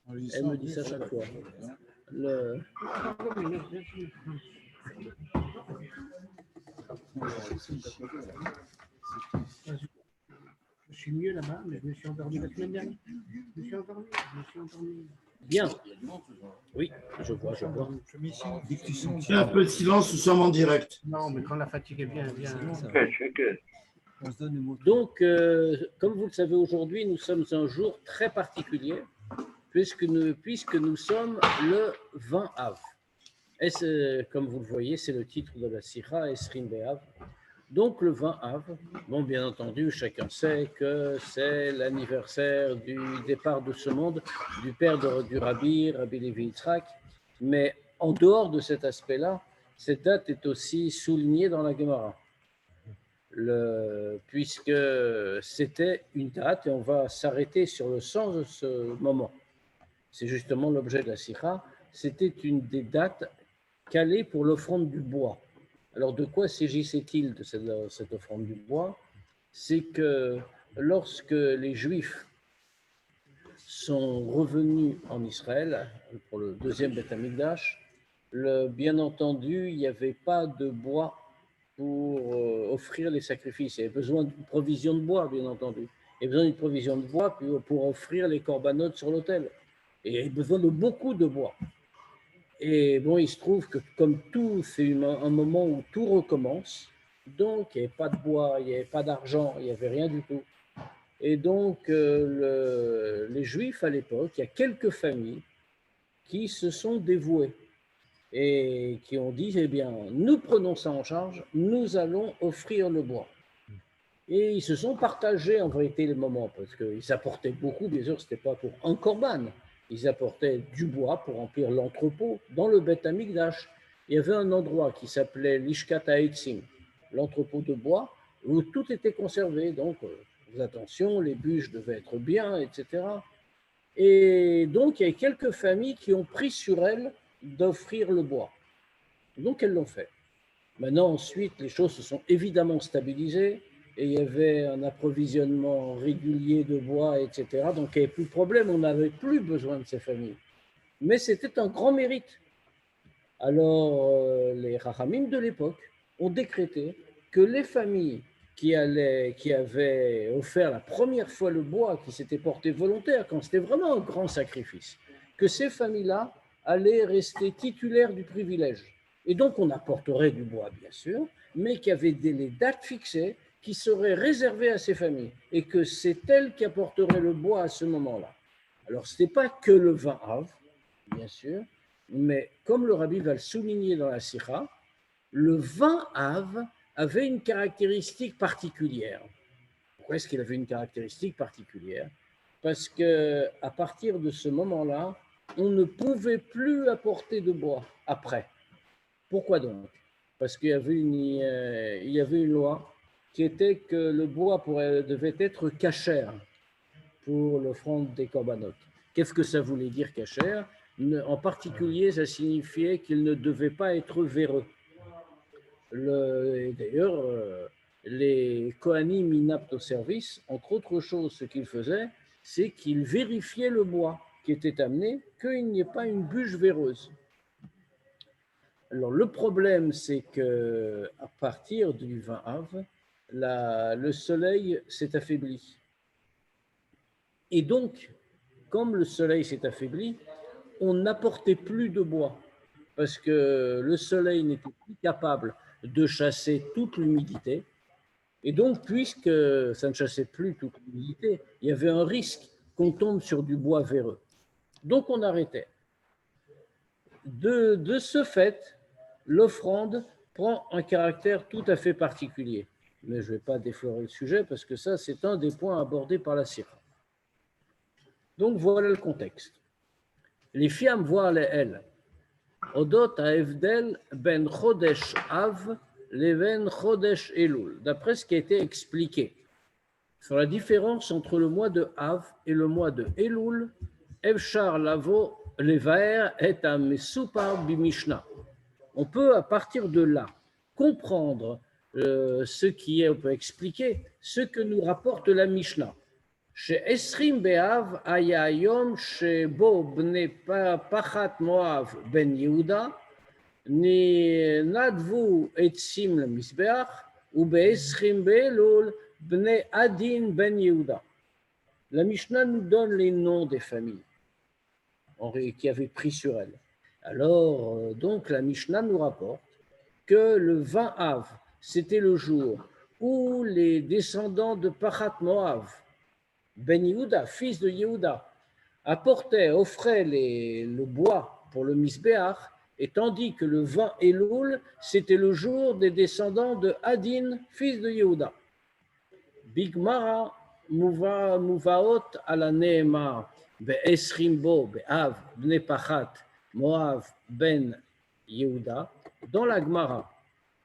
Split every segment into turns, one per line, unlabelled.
Elle me dit ça chaque fois.
Je suis mieux là-bas, mais je me suis endormi la semaine dernière. Je me suis endormi.
Bien. Oui, je vois.
Fais un peu de silence, nous sommes en direct.
Non, mais quand la fatigue est bien.
Donc, comme vous le savez, aujourd'hui, nous sommes un jour très particulier, puisque nous sommes le 20 Av. Et comme vous le voyez, c'est le titre de la Sikha, Esrin Be'av. Donc, le 20 Av, bon, bien entendu, chacun sait que c'est l'anniversaire du départ de ce monde du père du Rabbi Levi Yitzhak. Mais en dehors de cet aspect-là, cette date est aussi soulignée dans la Gemara. Puisque c'était une date, et on va s'arrêter sur le sens de ce moment. C'est justement l'objet de la Sikha. C'était une des dates calées pour l'offrande du bois. Alors, de quoi s'agissait-il de cette offrande du bois? C'est que lorsque les Juifs sont revenus en Israël pour le deuxième Beth Amikdash, bien entendu, il n'y avait pas de bois pour offrir les sacrifices. Il y avait besoin d'une provision de bois, bien entendu. Il y avait besoin d'une provision de bois pour offrir les corbanotes sur l'autel. Et il y avait besoin de beaucoup de bois. Et bon, il se trouve que comme tout, c'est un moment où tout recommence. Donc, il n'y avait pas de bois, il n'y avait pas d'argent, il n'y avait rien du tout. Et donc, les Juifs, à l'époque, il y a quelques familles qui se sont dévouées et qui ont dit, eh bien, nous prenons ça en charge, nous allons offrir le bois. Et ils se sont partagés en vérité les moments, parce qu'ils apportaient beaucoup, bien sûr, ce n'était pas pour un korban, ils apportaient du bois pour remplir l'entrepôt dans le Beth Amikdash. Il y avait un endroit qui s'appelait Lishkat Ha'etzim, l'entrepôt de bois, où tout était conservé, donc attention, les bûches devaient être bien, etc. Et donc, il y a quelques familles qui ont pris sur elles d'offrir le bois. Donc, elles l'ont fait. Maintenant, ensuite, les choses se sont évidemment stabilisées et il y avait un approvisionnement régulier de bois, etc. Donc, il n'y avait plus de problème, on n'avait plus besoin de ces familles. Mais c'était un grand mérite. Alors, les Rachamim de l'époque ont décrété que les familles qui avaient offert la première fois le bois, qui s'étaient portées volontaires, quand c'était vraiment un grand sacrifice, que ces familles-là allaient rester titulaires du privilège. Et donc, on apporterait du bois, bien sûr, mais qu'il y avait des dates fixées qui seraient réservées à ces familles, et que c'est elles qui apporteraient le bois à ce moment-là. Alors, ce n'était pas que le 20 Av, bien sûr, mais comme le Rabbi va le souligner dans la Sikha, le 20 Av avait une caractéristique particulière. Pourquoi est-ce qu'il avait une caractéristique particulière? Parce qu'à partir de ce moment-là, on ne pouvait plus apporter de bois après. Pourquoi donc? Parce qu'il y avait une loi qui était que le bois devait être cachère pour l'offrande des corbanotes. Qu'est-ce que ça voulait dire cachère? En particulier, ça signifiait qu'il ne devait pas être véreux. D'ailleurs, les Kohanim inaptes au service, entre autres choses, ce qu'ils faisaient, c'est qu'ils vérifiaient le bois qui était amené, qu'il n'y ait pas une bûche véreuse. Alors, le problème, c'est qu'à partir du 20 Av, le soleil s'est affaibli. Et donc, comme le soleil s'est affaibli, on n'apportait plus de bois parce que le soleil n'était plus capable de chasser toute l'humidité. Et donc, puisque ça ne chassait plus toute l'humidité, il y avait un risque qu'on tombe sur du bois véreux. Donc, on arrêtait. De ce fait, l'offrande prend un caractère tout à fait particulier. Mais je ne vais pas déflorer le sujet parce que ça, c'est un des points abordés par la Sikha. Donc, voilà le contexte. Les fiam voient les elles. Odot ha'evdel ben chodesh av leven chodesh elul. D'après ce qui a été expliqué sur la différence entre le mois de Av et le mois de Elul, Evshar lavo levaer et a mesupar bimishna. On peut à partir de là comprendre on peut expliquer ce que nous rapporte la Mishnah. ש-20 באב היה היום שבו בני פחת מואב בן יהודה נדבו עצים למזבח, וב-20 באלול בני עדין בן יהודה. La Mishnah nous donne les noms des familles qui avaient pris sur elle. Alors, donc, la Mishnah nous rapporte que le 20 Av, c'était le jour où les descendants de Pachat Moav, Ben Yehuda, fils de Yehuda, offraient le bois pour le Misbéach, et tandis que le 20 Elul, c'était le jour des descendants de Adin, fils de Yehuda. Bigmara Muvaot ala Nehemar be'esrim bo be'av bnei Pachat Moav ben Yehuda. Dans la Gemara,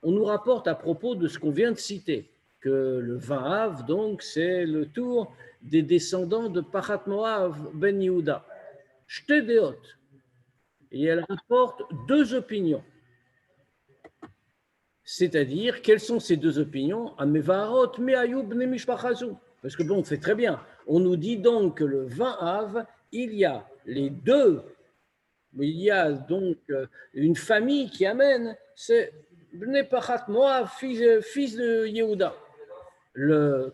on nous rapporte à propos de ce qu'on vient de citer, que le 20 Av, donc, c'est le tour des descendants de Pachat Moav ben Yehuda. Shte deot. Et elle rapporte deux opinions. C'est-à-dire, quelles sont ces deux opinions? Parce que bon, c'est très bien. On nous dit donc que le 20 Av, il y a les deux, il y a donc une famille qui amène, c'est Bnei Pachat Moav, fils de Yehuda.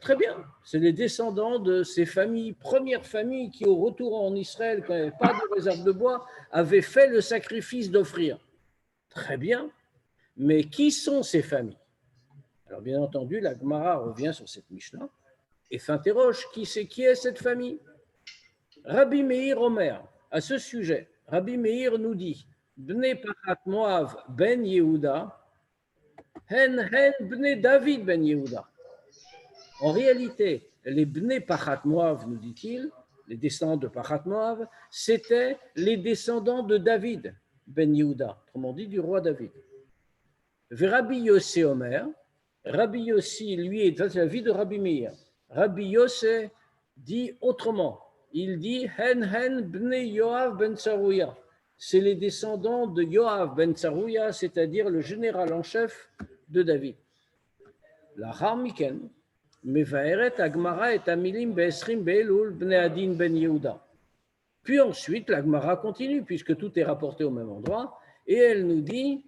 Très bien, c'est les descendants de ces familles, premières familles qui, au retour en Israël, quand il n'y avait pas de réserve de bois, avaient fait le sacrifice d'offrir. Très bien. Mais qui sont ces familles? Alors, bien entendu, la Gemara revient sur cette Mishnah et s'interroge qui est cette famille? Rabbi Meir Omer, à ce sujet, Rabbi Meir nous dit Bnei Pachat Moav ben Yehuda, hen bnei David ben Yehuda. En réalité, les Bnei Pachat Moav, nous dit-il, les descendants de Pachat Moav, c'étaient les descendants de David ben Yehuda, autrement dit du roi David. Rabbi Yossi Omer, Rabbi Yossi, lui, est la vie de Rabbi Meir. Rabbi Yossi dit autrement. Il dit hen bnei Yoav ben Tsarouya. C'est les descendants de Yoav ben Tsarouya, c'est-à-dire le général en chef de David. La Harmiken, Mevaeret Agmara et Amilim be'esrim be'elul bnei Adin ben Yehuda. Puis ensuite, la Gemara continue, puisque tout est rapporté au même endroit, et elle nous dit.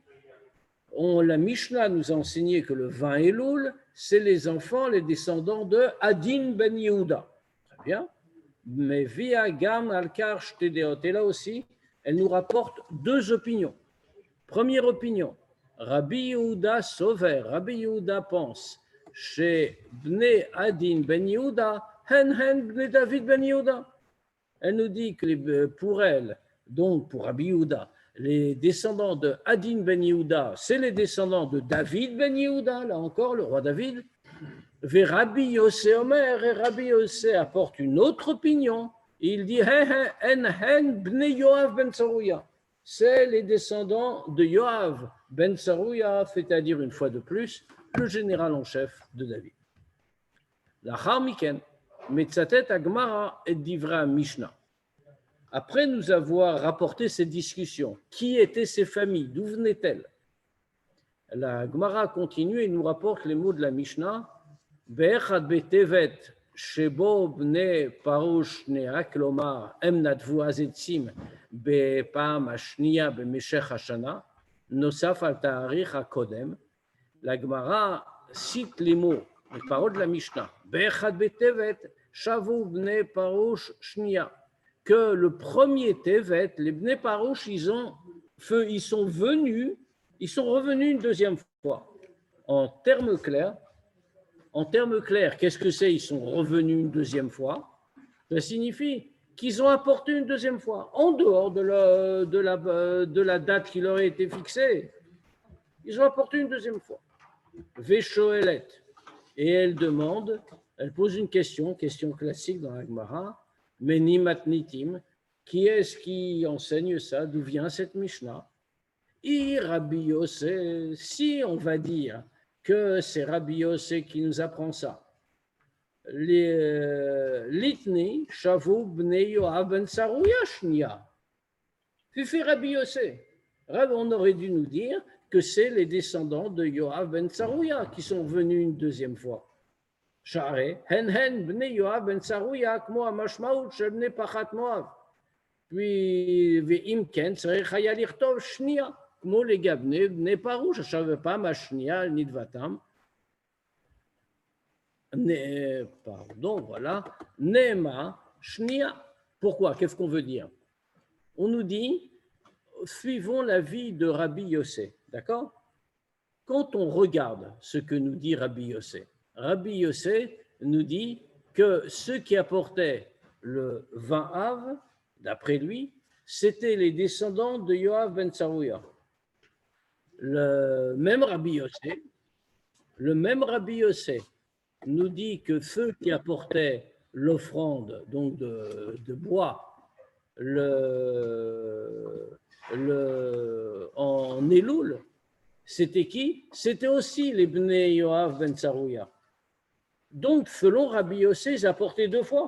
La Mishnah nous a enseigné que le 20 Elul, c'est les enfants, les descendants de Adin ben Yehuda. Très bien. Mais via Gam al-Kar Shtedeot. Et là aussi, elle nous rapporte deux opinions. Première opinion, Rabbi Yehuda Sover, Rabbi Yehuda pense, chez Bnei Adin ben Yehuda, hen Bnei David ben Yehuda. Elle nous dit que pour elle, donc pour Rabbi Yehuda, les descendants de Adin ben Yehuda, c'est les descendants de David ben Yehuda, là encore, le roi David. Et Rabbi Yossi Omer, et Rabbi Yossi apporte une autre opinion. Il dit hen bnei Yoav ben Tsarouya. C'est les descendants de Yoav ben Tsarouya, c'est-à-dire une fois de plus, le général en chef de David. La Harmiken, Metzatet Agmara et Divra Mishnah. Après nous avoir rapporté ces discussions, qui étaient ces familles, d'où venaient-elles? La Gemara continue et nous rapporte les mots de la Mishnah. Be'echad betevet shebo bnei parush nea, klomar em nadvu azetzim be'pam hashniya be'meshech hashana, nosaf al ta'arich hakodem. La Gemara cite les mots, les paroles de la Mishnah. Be'echad betevet shavu bnei parush shniya. Que le premier Tevet, les Bnei Parouche, ils sont revenus une deuxième fois. En termes clairs, qu'est-ce que c'est? Ils sont revenus une deuxième fois. Ça signifie qu'ils ont apporté une deuxième fois, en dehors de la date qui leur a été fixée. Ils ont apporté une deuxième fois. Veshoelet. Et elle pose une question classique dans la Gemara. Meni matnitim, qui est-ce qui enseigne ça? D'où vient cette Mishnah? Rabbi Yossi, si on va dire que c'est Rabbi Yossi qui nous apprend ça. Litni, Shavu, Bnei Yoav ben Tsarouya Shnia. Fifi Rabbi Yossi. On aurait dû nous dire que c'est les descendants de Yoav ben Tsarouya qui sont venus une deuxième fois. שהרי הן בני יואב בן צרויה כמו המשמעות של בני פחת מואב. ואם כן, צריך היה לכתוב שנייה, כמו לגבי בני פרוש. עכשיו בפעם השנייה על נדבתם, pardon, voilà, Nema, Shnia. Pourquoi? Qu'est-ce qu'on veut dire? On nous dit, suivons l'avis de Rabbi Yossé, d'accord? Quand on regarde ce que nous dit Rabbi Yossé nous dit que ceux qui apportaient le 20 Av, d'après lui, c'était les descendants de Yoav ben Tsarouya. Le même Rabbi Yossé nous dit que ceux qui apportaient l'offrande, donc de bois, en Elul, c'était qui? C'était aussi les Bnei Yoav ben Tsarouya. Donc, selon Rabbi Yossé, ils apportaient 2 fois.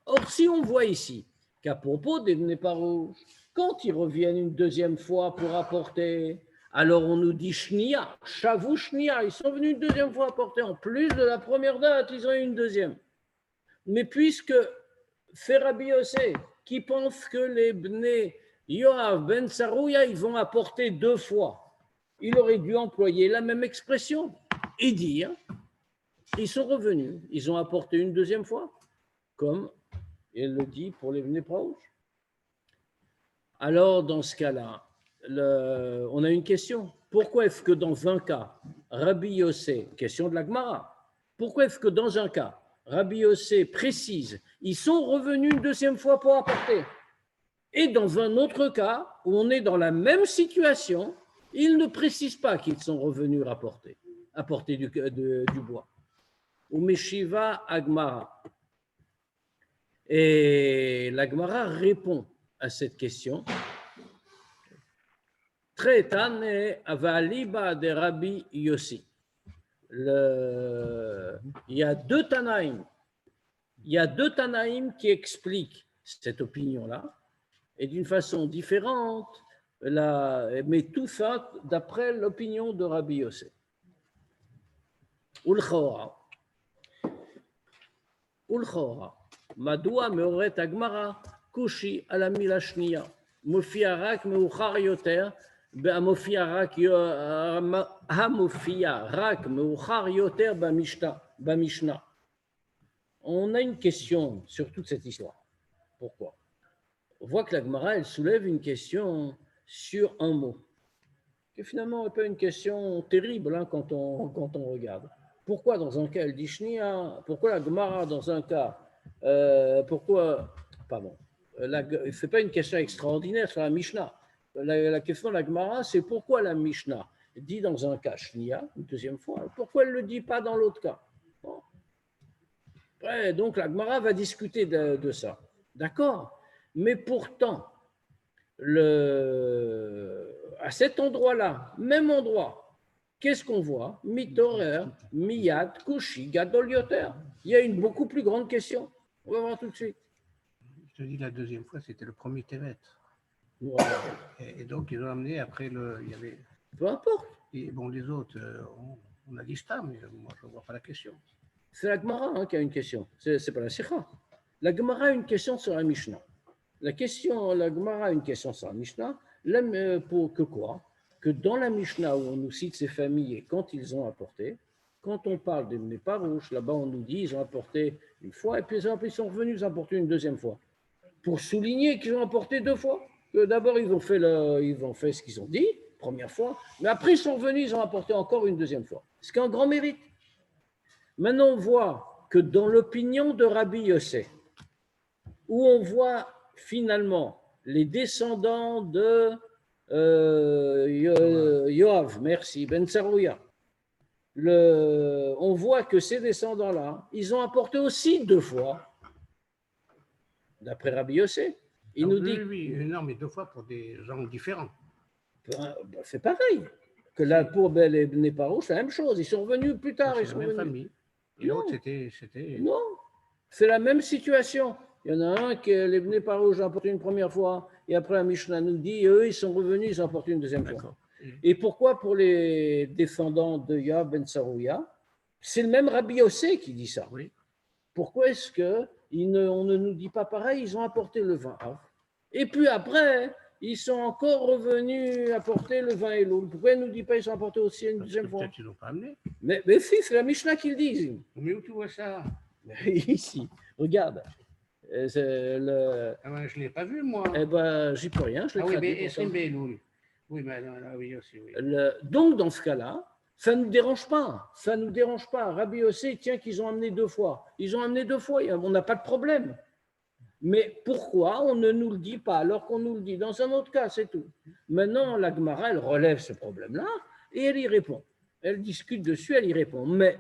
Or, si on voit ici qu'à propos des Bnei Parouch, quand ils reviennent une 2e fois pour apporter, alors on nous dit Shnia, Shavu Shnia, ils sont venus une 2e fois apporter, en plus de la première date, ils ont eu une 2e. Mais puisque c'est Rabbi Yossé qui pense que les Bnei Yoav ben Tsarouya, ils vont apporter 2 fois, il aurait dû employer la même expression et dire, ils sont revenus, ils ont apporté une 2e fois, comme il le dit pour les Bnei Parouch. Alors, dans ce cas-là, on a une question. Pourquoi est-ce que dans un cas, Rabbi Yossé, question de la Gemara, pourquoi est-ce que dans un cas, Rabbi Yossé précise, ils sont revenus une 2e fois pour apporter, et dans un autre cas, où on est dans la même situation, il ne précise pas qu'ils sont revenus apporter du bois. Ou Meshiva Agmara. Et la Gemara répond à cette question. Tretane avaliba de Rabbi Yossi. Il y a 2 Tanaïm. Il y a 2 Tanaïm qui expliquent cette opinion-là, et d'une façon différente, mais tout ça d'après l'opinion de Rabbi Yossi. Ulchora. מדוע מעוררת הגמרא קושי על המילה שנייה? מופיע רק מאוחר יותר, המופיע רק מאוחר יותר במשנה. On a une question sur toute cette histoire. Pourquoi? On voit que la Gemara, elle soulève une question sur un mot, qui finalement n'est pas une question terrible hein, quand on regarde. Pourquoi dans un cas elle dit Shnia? Pourquoi la Gemara dans un cas ce n'est pas une question extraordinaire sur la Mishnah. La question de la Gemara, c'est pourquoi la Mishnah dit dans un cas Shnia, une 2e fois, pourquoi elle ne le dit pas dans l'autre cas? Bon. Ouais, donc la Gemara va discuter de ça. D'accord? Mais pourtant, à cet endroit-là, même endroit, qu'est-ce qu'on voit? Mitorer, Miyad, Kushi, Gadol Yoter. Il y a une beaucoup plus grande question. On va voir tout de suite.
Je te dis, la 2e fois, c'était le premier Tevet.
Voilà.
Et donc, ils ont amené après il y avait.
Peu importe.
Et bon, les autres, on a dit Stam, mais moi, je ne vois pas la question.
C'est la Gemara hein, qui a une question. C'est pas la Sikha. La Gemara a une question sur la Mishnah. La Gemara a une question sur la Mishnah. Pour que quoi? Que dans la Mishnah où on nous cite ces familles et quand ils ont apporté, quand on parle des Bnei Parouch, là-bas on nous dit ils ont apporté une fois et puis ils sont revenus ils ont apporté une 2e fois. Pour souligner qu'ils ont apporté 2 fois. Que d'abord ils ont fait ce qu'ils ont dit, première fois, mais après ils sont revenus, ils ont apporté encore une 2e fois. Ce qui est un grand mérite. Maintenant on voit que dans l'opinion de Rabbi Yossé, où on voit finalement les descendants de Yoav, merci, Ben Tsarouya. On voit que ces descendants-là, ils ont apporté aussi 2 fois, d'après Rabbi Yossé. Il nous dit.
Oui, non, mais 2 fois pour des gens différents.
C'est pareil. Que là, pour les Bnei Parouch, c'est la même chose. Ils sont revenus plus tard.
C'est la même famille. Et l'autre, c'était.
Non, c'est la même situation. Il y en a un que les Bnei Parouch ont apporté une première fois, et après la Mishnah nous dit, eux, ils sont revenus, ils ont apporté une 2e fois. Et pourquoi pour les descendants de Yoav ben Tsarouya, C'est le même Rabbi Yossé qui dit ça.
Oui.
Pourquoi est-ce qu'on ne nous dit pas pareil? Ils ont apporté le vin Av. Et puis après, ils sont encore revenus apporter le vin Elul. Pourquoi ils ne nous disent pas qu'ils sont apportés aussi une deuxième fois?
Peut-être qu'ils n'ont pas amené.
Mais si, c'est la Mishnah qui le dit.
Mais où tu vois ça?
Ici, regarde. Le...
Ah ben, je ne l'ai pas vu, moi.
Eh ben, j'y peux rien. Je l'ai
Ah oui,
traduit
mais
pour ça.
Esrim Be'Elul. Oui, mais oui, aussi, oui.
Donc, dans ce cas-là, ça ne nous dérange pas. Ça ne nous dérange pas. Rabbi Yossé, tiens, qu'ils ont amené 2 fois. Ils ont amené 2 fois. On n'a pas de problème. Mais pourquoi on ne nous le dit pas alors qu'on nous le dit dans un autre cas, c'est tout. Maintenant, la Gemara, elle relève ce problème-là et elle y répond. Elle discute dessus, elle y répond. Mais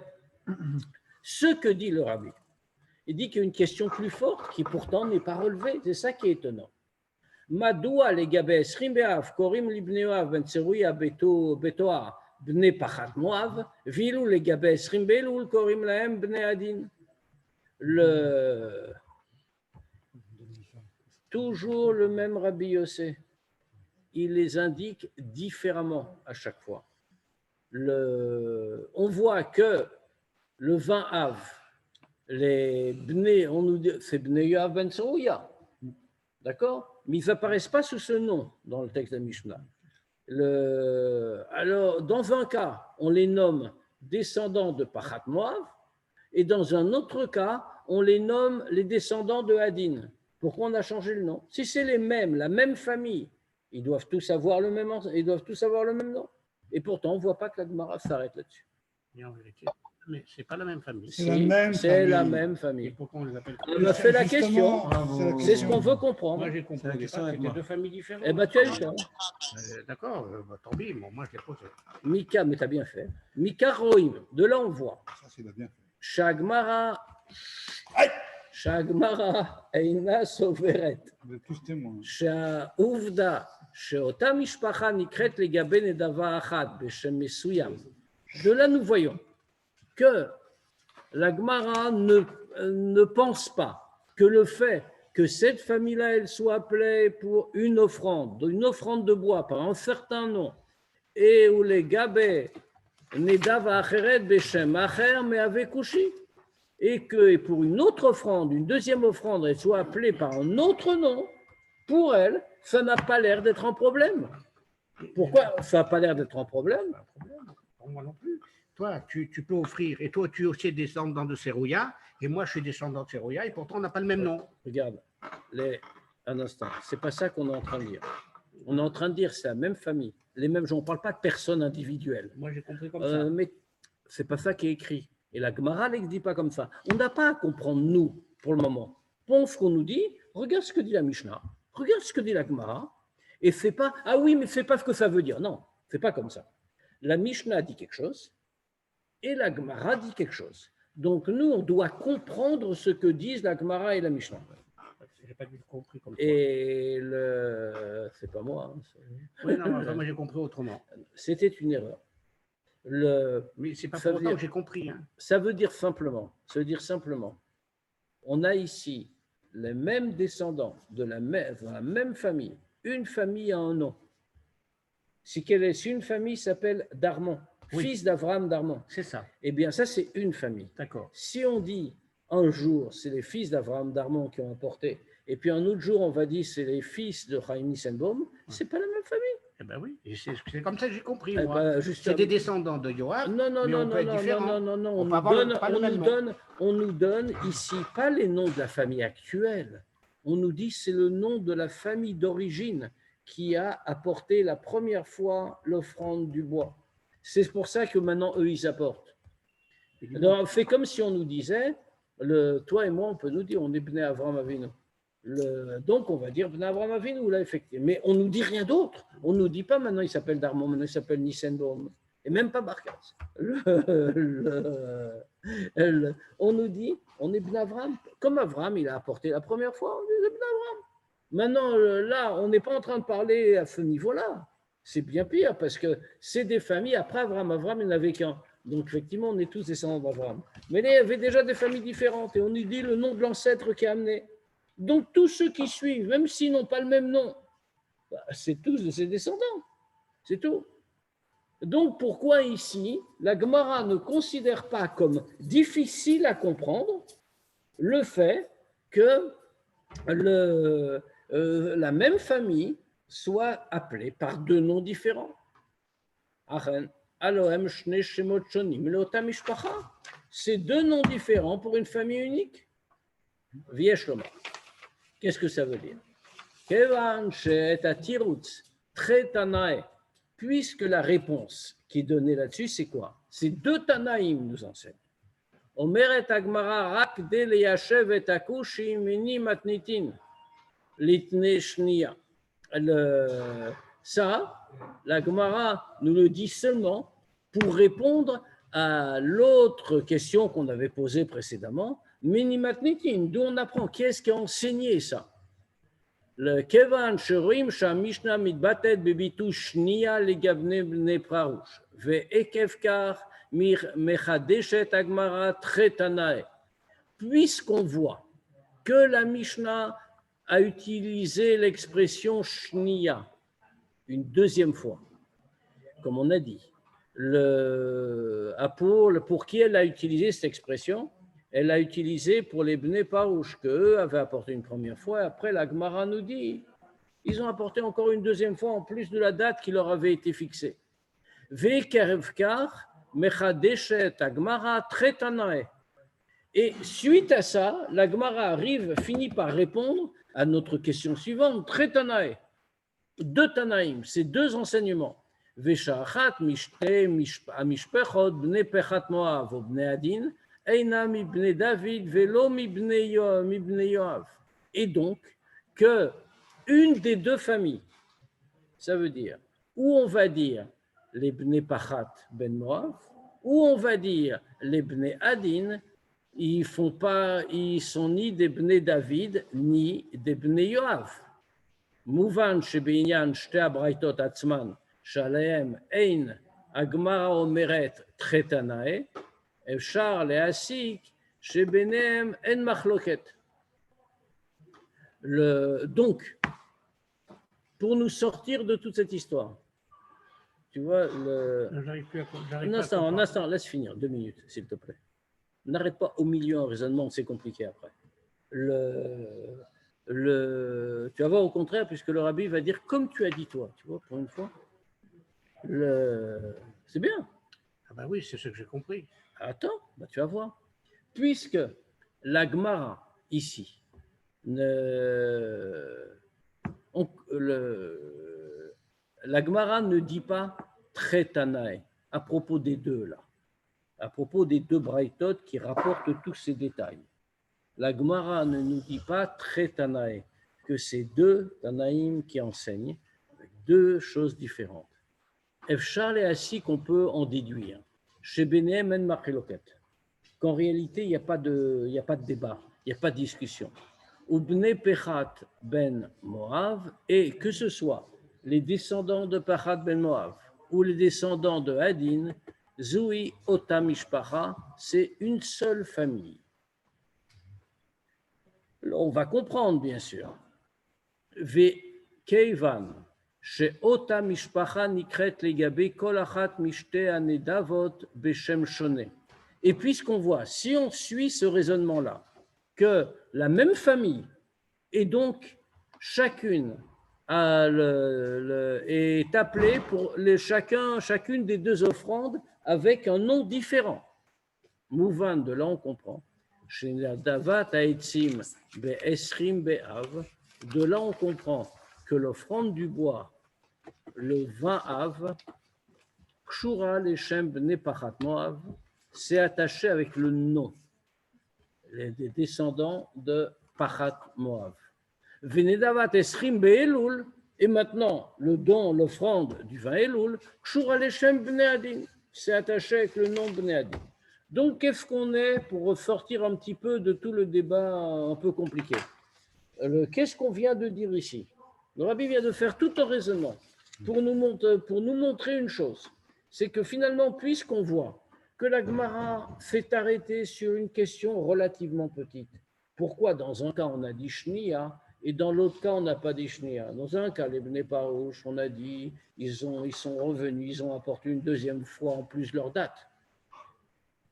ce que dit le rabbi, il dit qu'il y a une question plus forte qui pourtant n'est pas relevée. C'est ça qui est étonnant. Madoua les gabes esrim be'av korim libnei Yoav ben Tseruya betoa bnei pachat Moav vilu les gabes esrim be'elul korim lahem bnei adin. Toujours le même Rabbi Yossé. Il les indique différemment à chaque fois. On voit que le 20 Av, les Bnei, on nous dit, c'est Bnei Yoav ben Tseruya. D'accord? Mais ils n'apparaissent pas sous ce nom dans le texte de Mishnah. Alors, dans un cas, on les nomme descendants de Pachat Moav, et dans un autre cas, on les nomme les descendants de Hadin. Pourquoi on a changé le nom? Si c'est les mêmes, la même famille, ils doivent tous avoir le même nom. Et pourtant, on ne voit pas que la Gemara s'arrête là-dessus.
Et en vérité, mais ce n'est pas la même famille.
C'est la même
Et
famille.
pourquoi on les appelle
On a fait la question. C'est ce qu'on veut comprendre.
Moi, j'ai compris que c'était 2 familles différentes.
Eh bien, tu as eu tort.
D'accord, tant pis, bon, moi je l'ai posé.
Mika, mais tu as bien fait. Mika Roim, de là on voit.
Ça, c'est bien fait.
Shagmara Eina Soveret.
Vous êtes tous témoins.
שהעובדה שאותה משפחה נקראת לגבי נדבה אחת בשם מסוים. De là, nous voyons que la Gemara ne pense pas que le fait que cette famille-là, elle soit appelée pour une offrande de bois par un certain nom, et où les gabé Nedava Acheret Beshem Acher mais avec Kushi, et que pour une autre offrande, une deuxième offrande, elle soit appelée par un autre nom, pour elle, ça n'a pas l'air d'être un problème. Pourquoi ça n'a pas l'air d'être un problème?
Pas de problème, pour moi non plus. Toi, tu peux offrir, et toi, tu es aussi descendant de Serouya, et moi, je suis descendant de Serouya, et pourtant, on n'a pas le même nom.
Regarde, un instant, c'est pas ça qu'on est en train de dire. On est en train de dire c'est la même famille, les mêmes gens. On ne parle pas de personnes individuelles.
Moi, j'ai compris comme ça.
Mais c'est pas ça qui est écrit. Et la Gemara ne dit pas comme ça. On n'a pas à comprendre, nous, pour le moment. Pense qu'on nous dit, regarde ce que dit la Mishnah, regarde ce que dit la Gemara, et fais pas, ah oui, mais fais pas ce que ça veut dire. Non, c'est pas comme ça. La Mishnah dit quelque chose, et la Gemara dit quelque chose. Donc, nous, on doit comprendre ce que disent la Gemara et la Mishnah.
J'ai pas compris comme ça.
Et c'est pas moi.
Oui, non, moi j'ai compris autrement.
C'était une erreur.
Mais c'est pas pour autant que j'ai compris. Hein.
Ça veut dire simplement, on a ici les mêmes descendants dans la même famille. Une famille a un nom. Si une famille s'appelle Darmon, fils d'Avraham Darmon.
C'est ça.
Eh bien, ça, c'est une famille.
D'accord.
Si on dit un jour, c'est les fils d'Avraham Darmon qui ont apporté, et puis un autre jour, on va dire c'est les fils de Chaim Nissenbaum, c'est pas la même famille.
Eh ben oui, et c'est comme ça que j'ai compris,
Eh
moi.
ben,
C'est des descendants de Yoav,
non, on nous donne ici pas les noms de la famille actuelle. On nous dit c'est le nom de la famille d'origine qui a apporté la première fois l'offrande du bois. C'est pour ça que maintenant, eux, ils apportent. Donc, fait comme si on nous disait, toi et moi, on peut nous dire, on est Bnei Avraham Avinu. Donc, on va dire Bnei Avraham Avinu, là, effectivement. Mais on ne nous dit rien d'autre. On ne nous dit pas maintenant, il s'appelle Darmon, maintenant, il s'appelle Nissenbaum. Et même pas Barkas. On nous dit, on est Bnei Avraham. Comme Avraham, il a apporté la première fois, on est Bnei Avraham. Maintenant, là, on n'est pas en train de parler à ce niveau-là. C'est bien pire, parce que c'est des familles, après Avraham, il n'y en avait qu'un. Donc, effectivement, on est tous descendants d'Avraham. Mais là, il y avait déjà des familles différentes, et on nous dit le nom de l'ancêtre qui a amené. Donc, tous ceux qui suivent, même s'ils n'ont pas le même nom, c'est tous de ses descendants. C'est tout. Donc, pourquoi ici, la Gemara ne considère pas comme difficile à comprendre le fait que la même famille soit appelée par deux noms différents. C'est deux noms différents pour une famille unique. Qu'est-ce que ça veut dire? Puisque la réponse qui est donnée là-dessus, c'est quoi? C'est deux Tanaïm nous enseignent. Omeret Agmara rak de leyashev et akushi mini matnitin litne shnia. Ça, la Gemara nous le dit seulement pour répondre à l'autre question qu'on avait posée précédemment, mini matnitin, d'où on apprend. Qui est-ce qui a enseigné ça? Le Kevan Sherim Shamishna mitbatet bebitu shnia legavne bne prarush ve ekevkar mechadeshet agmara tretanae. Puisqu'on voit que la Mishnah a utilisé l'expression shnia une deuxième fois, comme on a dit, pour qui elle a utilisé cette expression? Elle l'a utilisé pour les Bnei Parouche, qu'eux avaient apporté une première fois. Et après, la Gemara nous dit, ils ont apporté encore une deuxième fois en plus de la date qui leur avait été fixée. Et suite à ça, la Gemara finit par répondre à notre question suivante, Tretanae, deux Tanaïm, c'est deux enseignements. Veshachat amishpechot bnei pechat Moav ou bnei Adin, Eina mibnei David velo mibnei Yoav. Et donc, que une des deux familles, ça veut dire, ou on va dire les bnei Pachat ben Moav, ou on va dire les bnei Adin, ils sont ni des bnei David, ni des bnei Yoav. מובן שבעניין שתי הברייתות עצמן, שעליהם אין הגמרא אומרת תחתנאי, אפשר להסיק שביניהם אין מחלוקת. Donc, pour nous sortir de toute cette histoire, tu vois, un instant, laisse finir, 2 minutes, s'il te plaît. N'arrête pas au milieu un raisonnement, c'est compliqué après. Tu vas voir au contraire, puisque le rabbi va dire comme tu as dit toi, tu vois, pour une fois. C'est bien.
Ah ben oui, c'est ce que j'ai compris.
Attends, tu vas voir. Puisque la Gemara, ici, la Gemara ne dit pas Tretanae à propos des deux, là, à propos des deux braïtot qui rapportent tous ces détails. La Gemara ne nous dit pas Tretanae, que c'est deux Tanaïm qui enseignent avec deux choses différentes. Efchar et assis qu'on peut en déduire. Chez Benehem en Machiloket, qu'en réalité, il n'y a pas de débat, il n'y a pas de discussion. Ou Bnei Pechat ben Moav, et que ce soit les descendants de Pechat ben Moav ou les descendants de Hadin, Zoui Otam Mishpacha, c'est une seule famille. On va comprendre, bien sûr. Ve Keivan, chez Ota Mishpacha Nikret Legabe Kolachat Mishte Anedavot Beshem Shone. Et puisqu'on voit, si on suit ce raisonnement-là, que la même famille, et donc chacune est appelée pour chacune des deux offrandes avec un nom différent. Mouvan, de là on comprend. De là, on comprend que l'offrande du bois, le 20 Av, Kshura Leshem Bnei Pachat Moav, c'est attaché avec le nom des descendants de Pachat Moav. Venedavat Esrim Be'elul, et maintenant, le don, l'offrande du 20 Elul, Kshura Leshem Bnei Adin, c'est attaché avec le nom Bnei Adin. Donc, qu'est-ce qu'on est pour sortir un petit peu de tout le débat un peu compliqué? Qu'est-ce qu'on vient de dire ici? Le rabbi vient de faire tout un raisonnement pour nous montrer une chose. C'est que finalement, puisqu'on voit que la Gemara fait arrêter sur une question relativement petite, pourquoi dans un cas on a dit Shnia et dans l'autre cas, on n'a pas des shnia. Dans un cas, les Bnei Parouche, on a dit, ils sont revenus, ils ont apporté une deuxième fois en plus leur date.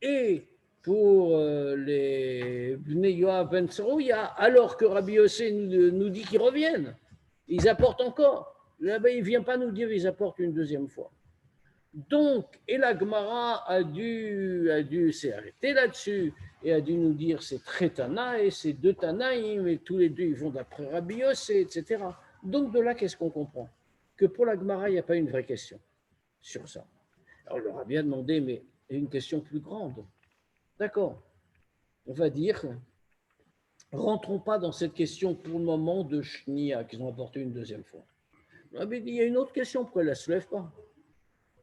Et pour les Bnei Yoav Ben Tzerouya, alors que Rabbi Yossé nous dit qu'ils reviennent, ils apportent encore. Là-bas, il ne vient pas nous dire qu'ils apportent une deuxième fois. Donc, et la Gemara a dû s'arrêter là-dessus et a dû nous dire c'est très Tana et c'est deux Tanaïm et tous les deux ils vont d'après Rabbi Yossé, etc. Donc de là, qu'est-ce qu'on comprend? Que pour la Gemara, il n'y a pas une vraie question sur ça. Alors le Rabbi a demandé, mais une question plus grande. D'accord, on va dire, rentrons pas dans cette question pour le moment de Shnia qu'ils ont apporté une deuxième fois. Le Rabbi dit, il y a une autre question, pourquoi elle ne la soulève pas?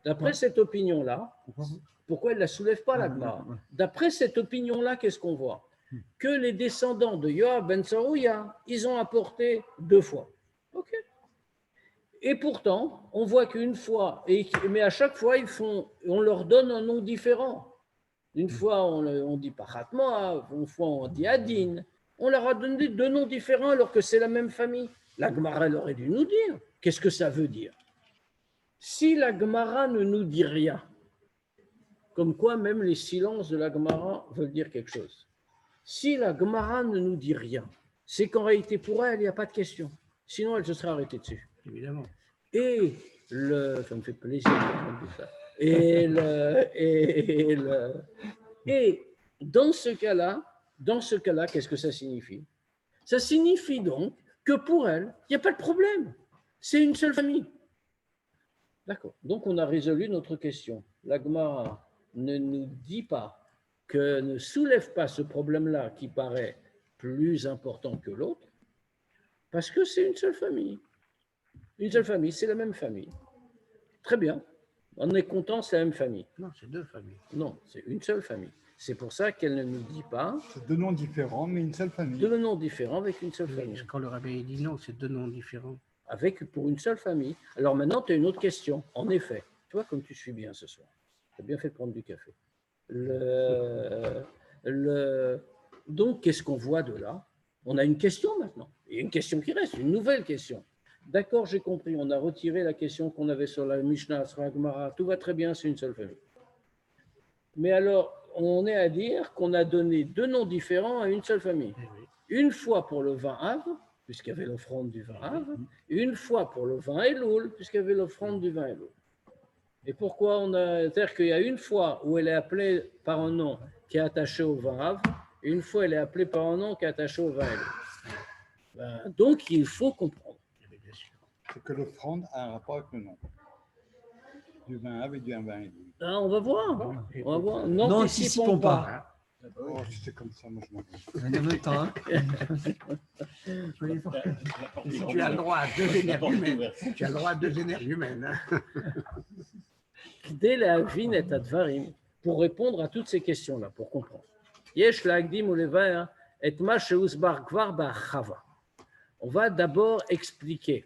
D'après cette opinion-là, pourquoi elle ne la soulève pas, la Gemara? D'après cette opinion-là, qu'est-ce qu'on voit? Que les descendants de Yoav Ben Tzerouya, ils ont apporté deux fois. Ok. Et pourtant, on voit qu'une fois, mais à chaque fois, on leur donne un nom différent. Une fois, on dit Pachat Moav, une fois, on dit Adin. On leur a donné deux noms différents alors que c'est la même famille. La Gemara, elle aurait dû nous dire. Qu'est-ce que ça veut dire? Si la Gemara ne nous dit rien, comme quoi même les silences de la Gemara veulent dire quelque chose. Si la Gemara ne nous dit rien, c'est qu'en réalité pour elle, il n'y a pas de question. Sinon, elle se serait arrêtée dessus.
Évidemment.
Et ça me fait plaisir d'entendre tout ça. Et dans ce cas-là, qu'est-ce que ça signifie? Ça signifie donc que pour elle, il n'y a pas de problème. C'est une seule famille. D'accord. Donc, on a résolu notre question. La Gemara ne nous dit pas ne soulève pas ce problème-là qui paraît plus important que l'autre, parce que c'est une seule famille. Une seule famille, c'est la même famille. Très bien. On est content, c'est la même famille.
Non, c'est deux familles.
Non, c'est une seule famille. C'est pour ça qu'elle ne nous dit pas.
C'est deux noms différents, mais une seule famille.
Deux noms différents avec une seule famille.
Quand le rabbin dit non, c'est deux noms différents.
Pour une seule famille. Alors maintenant, tu as une autre question. En effet, tu vois comme tu suis bien ce soir. Tu as bien fait de prendre du café. Donc, qu'est-ce qu'on voit de là? On a une question maintenant. Il y a une question qui reste, une nouvelle question. D'accord, j'ai compris. On a retiré la question qu'on avait sur la Mishnah, sur la Gemara. Tout va très bien, c'est une seule famille. Mais alors, on est à dire qu'on a donné deux noms différents à une seule famille. Une fois pour le vin Av, puisqu'il y avait l'offrande du vin Av, et une fois pour le vin Elul, puisqu'il y avait l'offrande du vin Elul. Et pourquoi c'est-à-dire qu'il y a une fois où elle est appelée par un nom qui est attaché au vin Av, et une fois elle est appelée par un nom qui est attaché au vin Elul. Donc, il faut comprendre.
C'est que l'offrande a un rapport avec le nom. Du vin Av et du vin Elul.
Ah, on va voir. On va voir.
N'anticipons pas.
Oh, c'est comme ça, moi je m'en vais.
En même temps, hein.
Tu as le droit à deux énergies humaines. Tu as le droit à deux énergies humaines.
Dès la vin et advarim, pour répondre à toutes ces questions-là, pour comprendre. Yesh lagdim ulevaer et ma sheusbar kvar ba'chava. On va d'abord expliquer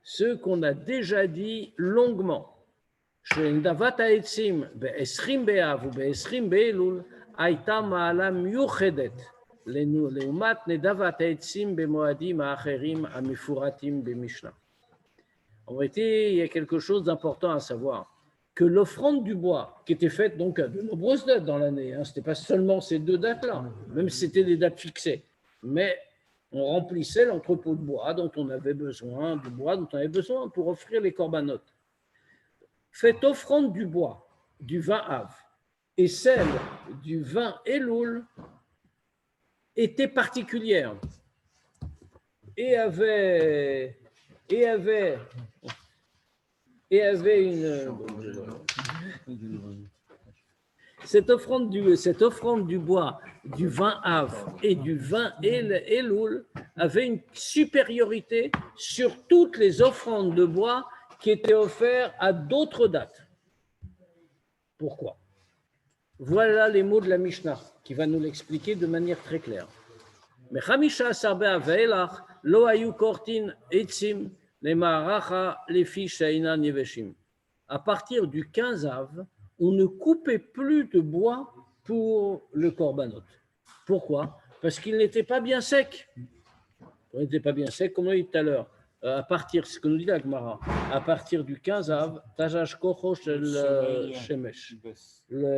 ce qu'on a déjà dit longuement. Shendavat ha'etzim be'esrim be'av ou be'esrim be'elul הייתה מעלה מיוחדת לעומת נדבת העצים במועדים האחרים המפורטים במשנה. En réalité, il y a quelque chose d'important à savoir, que l'offrande du bois, qui était faite donc à de nombreuses dates dans l'année, ce n'était pas seulement ces deux dates-là, même si c'était des dates fixées, mais on remplissait l'entrepôt de bois dont on avait besoin, du bois dont on avait besoin pour offrir les corbanotes. Cette offrande du bois, du vin Av, et celle du vin Elul était particulière et avait une cette offrande du bois, du vin Av et du vin Elul avait une supériorité sur toutes les offrandes de bois qui étaient offertes à d'autres dates. Pourquoi? Voilà les mots de la Mishnah qui va nous l'expliquer de manière très claire. Mais Chamisha Sarbe Ve'elach lo ayu kortin etzim le ma'aracha lefi she'inan yeveshim. À partir du 15 Av, on ne coupait plus de bois pour le korbanot. Pourquoi? Parce qu'il n'était pas bien sec. on n'était pas bien sec, comme on a dit tout à l'heure. À partir, ce que nous dit la Gemara, à partir du 15 av, Tajash Kocho Shel Shemesh,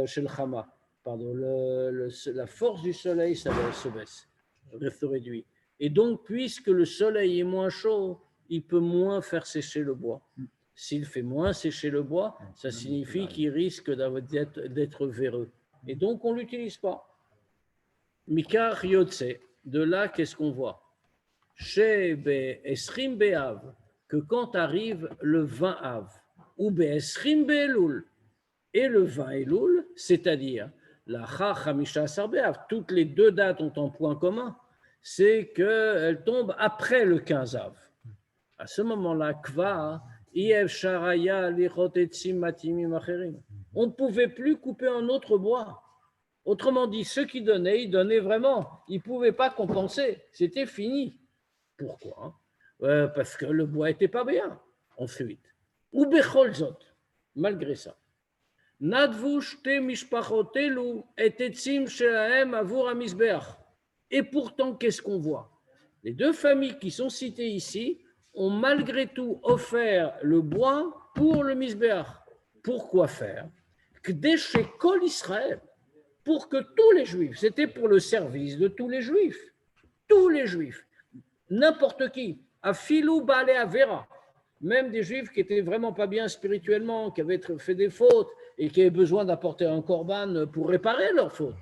Shel Chama, pardon, la force du soleil, ça se baisse, se réduit. Et donc, puisque le soleil est moins chaud, il peut moins faire sécher le bois. S'il fait moins sécher le bois, ça signifie qu'il risque d'être véreux. Et donc, on ne l'utilise pas. Mikar Yotse, de là, qu'est-ce qu'on voit? Chez Esrim Be'av, que quand arrive le 20 Av, ou Esrim Be'elul, et le 20 Elul, c'est-à-dire la Chamisha Asar Be'av, toutes les deux dates ont un point commun, c'est qu'elles tombent après le 15 Av. À ce moment-là, Kva, Iev Sharaya, Lichot Etzim Matimim Acherim. On ne pouvait plus couper un autre bois. Autrement dit, ceux qui donnaient, ils donnaient vraiment. Ils ne pouvaient pas compenser. C'était fini. Pourquoi? Parce que le bois n'était pas bien. Ensuite, ou Becholzot, malgré ça. Nadvu shte mishpachotelu et etzim shelahem avur hamizbeach. Et pourtant, qu'est-ce qu'on voit? Les deux familles qui sont citées ici ont malgré tout offert le bois pour le misbeach. Pourquoi faire? K'deshe kol Israël, pour que tous les Juifs, c'était pour le service de tous les Juifs, n'importe qui, afilou baalei avera, même des Juifs qui étaient vraiment pas bien spirituellement, qui avaient fait des fautes et qui avaient besoin d'apporter un korban pour réparer leurs fautes.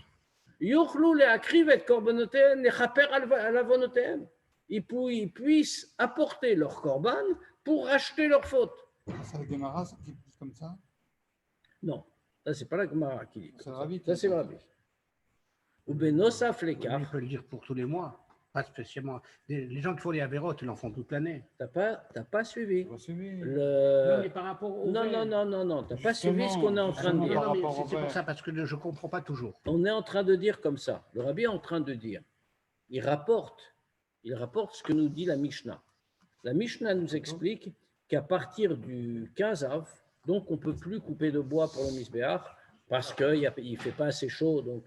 Yochlou le'akriv et korbanotehen lechaper alavonotehem. Ils puissent apporter leur korban pour racheter leurs fautes.
C'est la Gemara qui dit comme ça?
Non, ça c'est pas la Gemara qui dit.
C'est le Rabbi.
Ça c'est le Rabbi. Ou benosaf lekar.
Il peut le dire pour tous les mois. Pas spécialement. Les gens qui font les avérotes, ils en font toute l'année.
T'as pas suivi.
Vous suivez?
Non, mais par rapport au
Non. T'as pas suivi ce qu'on est en train de dire.
C'est pour ça, parce que je ne comprends pas toujours.
On est en train de dire comme ça. Le Rabbi est en train de dire. Il rapporte ce que nous dit la Mishnah. La Mishnah nous explique qu'à partir du 15 Av, donc on ne peut plus couper de bois pour le Misbéach parce qu'il ne fait pas assez chaud, donc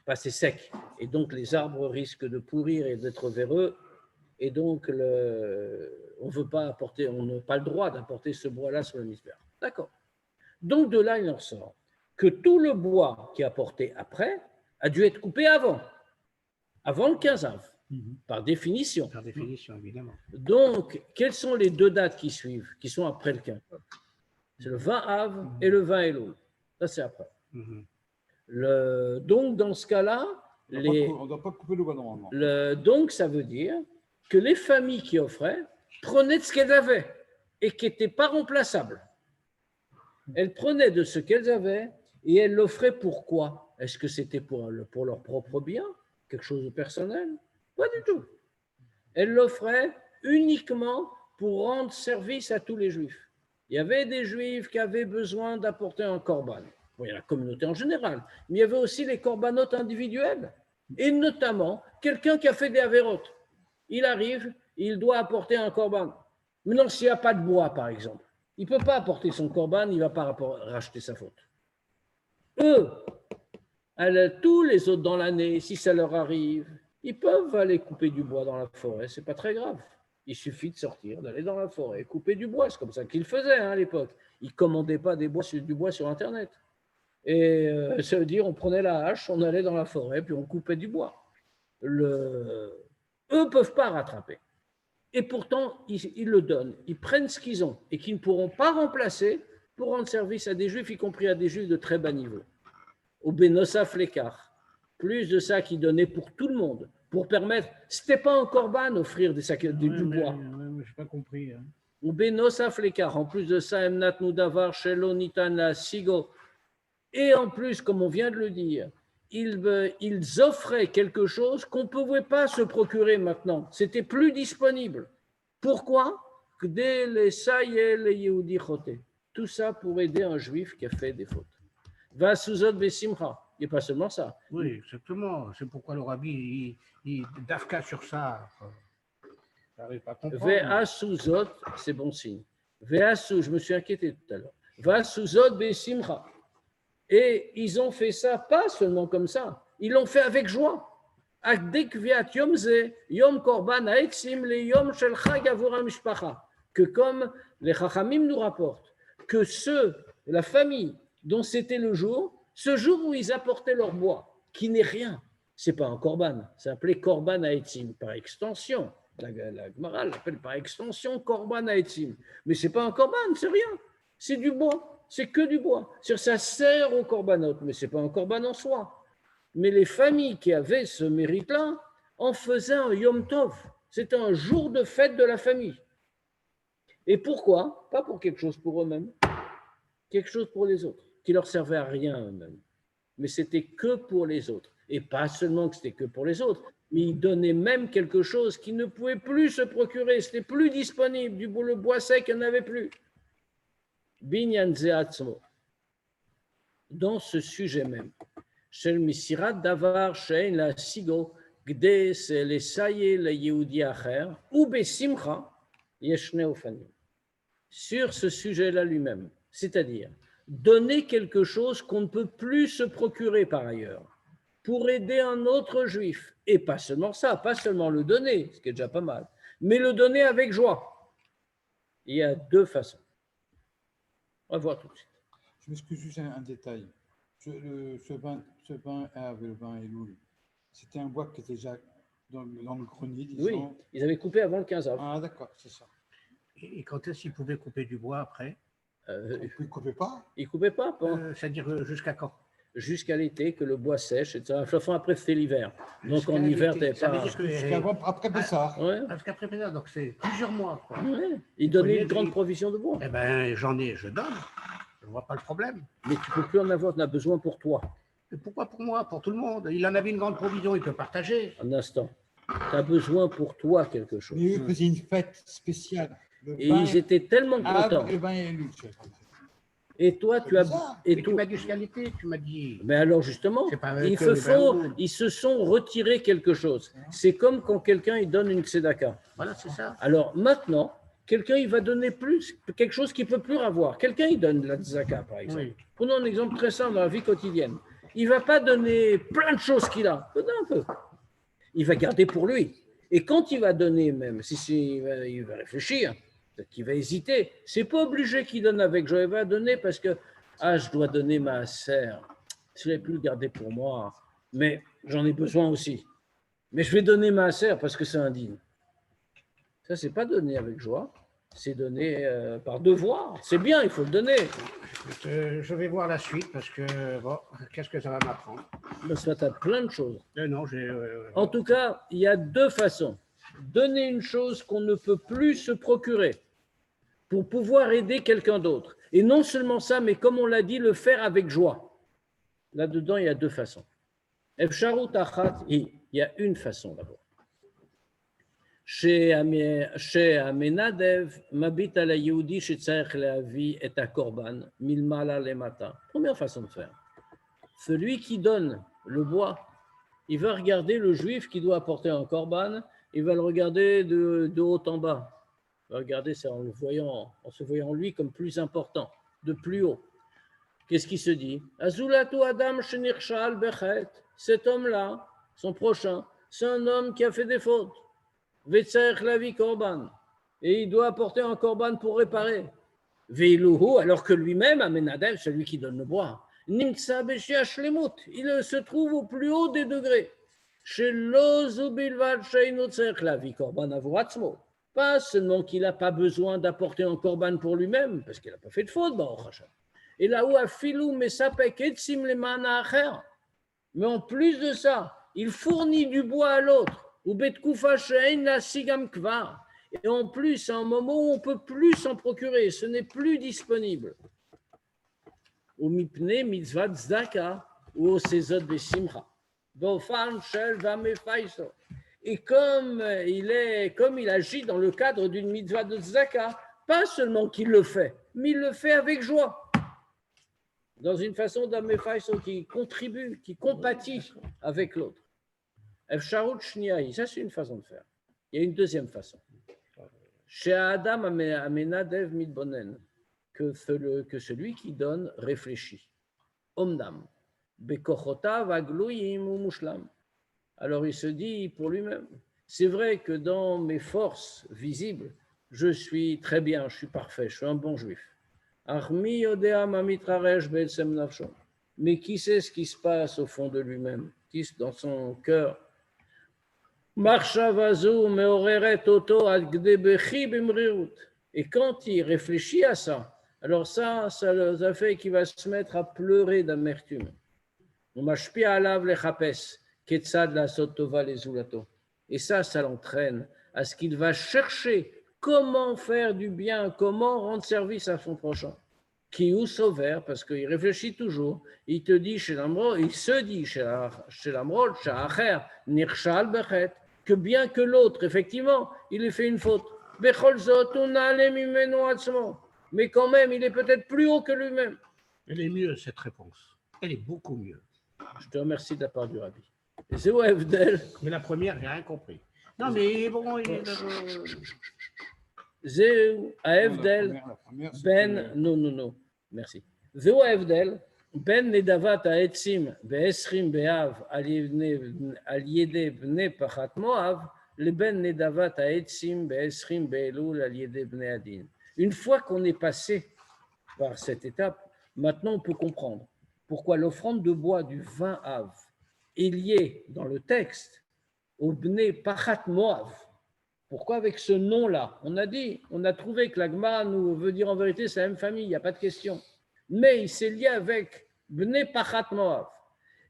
pas assez sec. Et donc les arbres risquent de pourrir et d'être véreux. Et donc on n'a pas le droit d'apporter ce bois-là sur le Misbéach. D'accord. Donc de là, il en sort que tout le bois qui est apporté après a dû être coupé avant le 15 Av. Par définition.
Par définition, évidemment.
Donc, quelles sont les deux dates qui suivent, qui sont après le 15? C'est le 20 Av et le 20 Elul. Ça, c'est après. Donc, dans ce cas-là,
on ne doit pas couper le bois normalement.
Donc, ça veut dire que les familles qui offraient prenaient de ce qu'elles avaient et qui n'étaient pas remplaçables. Elles prenaient de ce qu'elles avaient et elles l'offraient pour quoi? Est-ce que c'était pour leur propre bien? Quelque chose de personnel? Pas du tout. Elle l'offrait uniquement pour rendre service à tous les Juifs. Il y avait des Juifs qui avaient besoin d'apporter un korban. Bon, il y a la communauté en général, mais il y avait aussi les korbanotes individuels. Et notamment, quelqu'un qui a fait des avérotes. Il arrive, il doit apporter un korban. Maintenant, s'il n'y a pas de bois, par exemple, il ne peut pas apporter son korban, il ne va pas racheter sa faute. Eux, tous les autres dans l'année, si ça leur arrive, ils peuvent aller couper du bois dans la forêt, ce n'est pas très grave. Il suffit de sortir, d'aller dans la forêt, couper du bois. C'est comme ça qu'ils faisaient à l'époque. Ils ne commandaient pas du bois sur Internet. Et ça veut dire on prenait la hache, on allait dans la forêt, puis on coupait du bois. Eux ne peuvent pas rattraper. Et pourtant, ils le donnent. Ils prennent ce qu'ils ont et qu'ils ne pourront pas remplacer pour rendre service à des Juifs, y compris à des Juifs de très bas niveau. Au Benosaf l'écart. Plus de ça qui donnait pour tout le monde, pour permettre, c'était pas un korban offrir du bois.
Je n'ai pas compris.
Ou benosaf l'écart. En plus de ça, emnat nudavar shelo nitan sigo. Et en plus, comme on vient de le dire, ils offraient quelque chose qu'on ne pouvait pas se procurer maintenant. C'était plus disponible. Pourquoi? Tout ça pour aider un juif qui a fait des fautes. Va suzot besimcha. Et pas seulement ça.
Oui, exactement. C'est pourquoi le Rabbi, il dafka sur ça. J'arrive pas à comprendre.
Ve'asuzot, c'est bon signe. Ve'asu, je me suis inquiété tout à l'heure. Ve'asuzot besimcha. Et ils ont fait ça pas seulement comme ça. Ils l'ont fait avec joie. que comme les Chachamim nous rapportent, que la famille dont c'était le jour, ce jour où ils apportaient leur bois, qui n'est rien, c'est pas un korban, c'est appelé korban haetzim par extension. La Gemara l'appelle par extension korban haetzim, mais c'est pas un korban, c'est rien, c'est du bois, c'est que du bois. Ça sert au korbanot, mais c'est pas un korban en soi. Mais les familles qui avaient ce mérite-là en faisaient un Yom Tov. C'était un jour de fête de la famille. Et pourquoi? Pas pour quelque chose pour eux-mêmes, quelque chose pour les autres, qui leur servait à rien eux-mêmes. Mais c'était que pour les autres. Et pas seulement que c'était que pour les autres, mais ils donnaient même quelque chose qui ne pouvait plus se procurer, c'était plus disponible, le bois sec, il n'y en avait plus. Binyan Zeatzmo. Dans ce sujet même, Shel Misirat Davar Shein la Sigo, Gde se lesaye le Yehudi Acher, ou Besimcha, Yeshne Ofanim. Sur ce sujet-là lui-même, c'est-à-dire donner quelque chose qu'on ne peut plus se procurer par ailleurs pour aider un autre juif. Et pas seulement ça, pas seulement le donner, ce qui est déjà pas mal, mais le donner avec joie. Il y a deux façons. On va voir tout de suite.
Je m'excuse juste un détail. Ce vin avec le vin Elul, c'était un bois qui était déjà dans le grenier, disons.
Oui, ils avaient coupé avant le 15 avril.
Ah, d'accord, c'est ça.
Et quand est-ce qu'ils pouvaient couper du bois après?
Ils ne coupaient pas?
Ils ne coupaient pas,
C'est-à-dire jusqu'à quand?
Jusqu'à l'été, que le bois sèche, etc. Enfin, après, c'était l'hiver. Donc, en hiver, tu n'avais pas...
Après Pessah.
Ouais.
Jusqu'après Pessah, donc c'est plusieurs mois. Quoi.
Ouais. Ils donnaient une grande provision de bois.
Eh bien, j'en ai, je donne. Je ne vois pas le problème.
Mais tu ne peux plus en avoir, tu en as besoin pour toi.
Mais pourquoi pour moi? Pour tout le monde. Il en avait une grande provision, il peut partager.
Un instant. Tu as besoin pour toi quelque chose.
Mais eux faisaient une fête spéciale.
Et ils étaient tellement contents.
Le vin Elul.
Et toi, tu as.
Et tu m'as dit qualité, tu m'as dit.
Mais alors, justement, ils se sont retirés quelque chose. C'est comme quand quelqu'un il donne une tzedaka.
Voilà, c'est ça.
Alors maintenant, quelqu'un il va donner plus, quelque chose qu'il ne peut plus avoir. Quelqu'un il donne de la tzedaka, par exemple. Oui. Prenons un exemple très simple dans la vie quotidienne. Il ne va pas donner plein de choses qu'il a. Donne un peu. Il va garder pour lui. Et quand il va donner, même si il va réfléchir, peut-être qu'il va hésiter. C'est pas obligé qu'il donne avec joie. Il va donner parce que je dois donner ma sœur. Je ne l'ai plus le garder pour moi, mais j'en ai besoin aussi. Mais je vais donner ma sœur parce que c'est indigne. Ça, c'est pas donner avec joie. C'est donner par devoir. C'est bien, il faut le donner.
Je vais voir la suite parce que bon, qu'est-ce que ça va m'apprendre?
Ça, tu as plein de choses.
Non,
en tout cas, il y a deux façons. Donner une chose qu'on ne peut plus se procurer pour pouvoir aider quelqu'un d'autre. Et non seulement ça, mais comme on l'a dit, le faire avec joie. Là-dedans, il y a deux façons. Efsharut achat, il y a une façon d'abord. Chez Amenadev, mabit ala Yehudi shetzarech lehavi et korban milmala lemata. Première façon de faire. Celui qui donne le bois, il va regarder le juif qui doit apporter un korban. Il va le regarder de haut en bas. Il va regarder ça en se voyant lui comme plus important, de plus haut. Qu'est-ce qu'il se dit? Azulatu Adam shenirshal bechet. Cet homme-là, son prochain, c'est un homme qui a fait des fautes. Vetzarech lavi korban. Et il doit apporter un korban pour réparer. Veiluhu, alors que lui-même, Amenadev, celui qui donne le bois, nimtsa beshia shlemut. Il se trouve au plus haut des degrés. Pas seulement qu'il n'a pas besoin d'apporter un korban pour lui-même, parce qu'il n'a pas fait de faute, et là où mais en plus de ça, il fournit du bois à l'autre, et en plus, à un moment où on ne peut plus s'en procurer, ce n'est plus disponible. Ou mipne mitzvat tzedaka ou au sezot besimcha. Et comme il agit dans le cadre d'une mitzvah de tzedaka, pas seulement qu'il le fait, mais il le fait avec joie. Dans une façon d'amefaiso qui contribue, qui compatit avec l'autre. Efsharut shniyahi, ça c'est une façon de faire. Il y a une deuxième façon. Chez Adam amenadev mitbonen, que celui qui donne réfléchit. Omnam. Bekochotav aglouyim ou mushlam. Alors il se dit pour lui-même, c'est vrai que dans mes forces visibles, je suis très bien, je suis parfait, je suis un bon juif. Mais qui sait ce qui se passe au fond de lui-même, dans son cœur? Et quand il réfléchit à ça, alors ça fait qu'il va se mettre à pleurer d'amertume. Et ça l'entraîne à ce qu'il va chercher comment faire du bien, comment rendre service à son prochain. Qui ou sauver, parce qu'il réfléchit toujours, il te dit chez l'Amrod, il se dit chez l'Amrod, que bien que l'autre, effectivement, il ait fait une faute. Mais quand même, il est peut-être plus haut que lui-même.
Elle est mieux, cette réponse. Elle est beaucoup mieux.
Je te remercie de la part du Rabbi.
Mais la première, j'ai rien compris. Non, mais bon,
Zeu ההבדל בין, merci. זהו ההבדל בין נדבת העצים ב-20 באב על ידי בני פחת מואב לבין נדבת העצים ב-20 באלול על ידי בני הדין. Une fois qu'on est passé par cette étape, maintenant on peut comprendre pourquoi l'offrande de bois du 20 Av est liée dans le texte au Bnei Pachat Moav. Pourquoi avec ce nom-là? On a trouvé que la Gemara nous veut dire en vérité c'est la même famille, il n'y a pas de question. Mais il s'est lié avec Bnei Pachat Moav.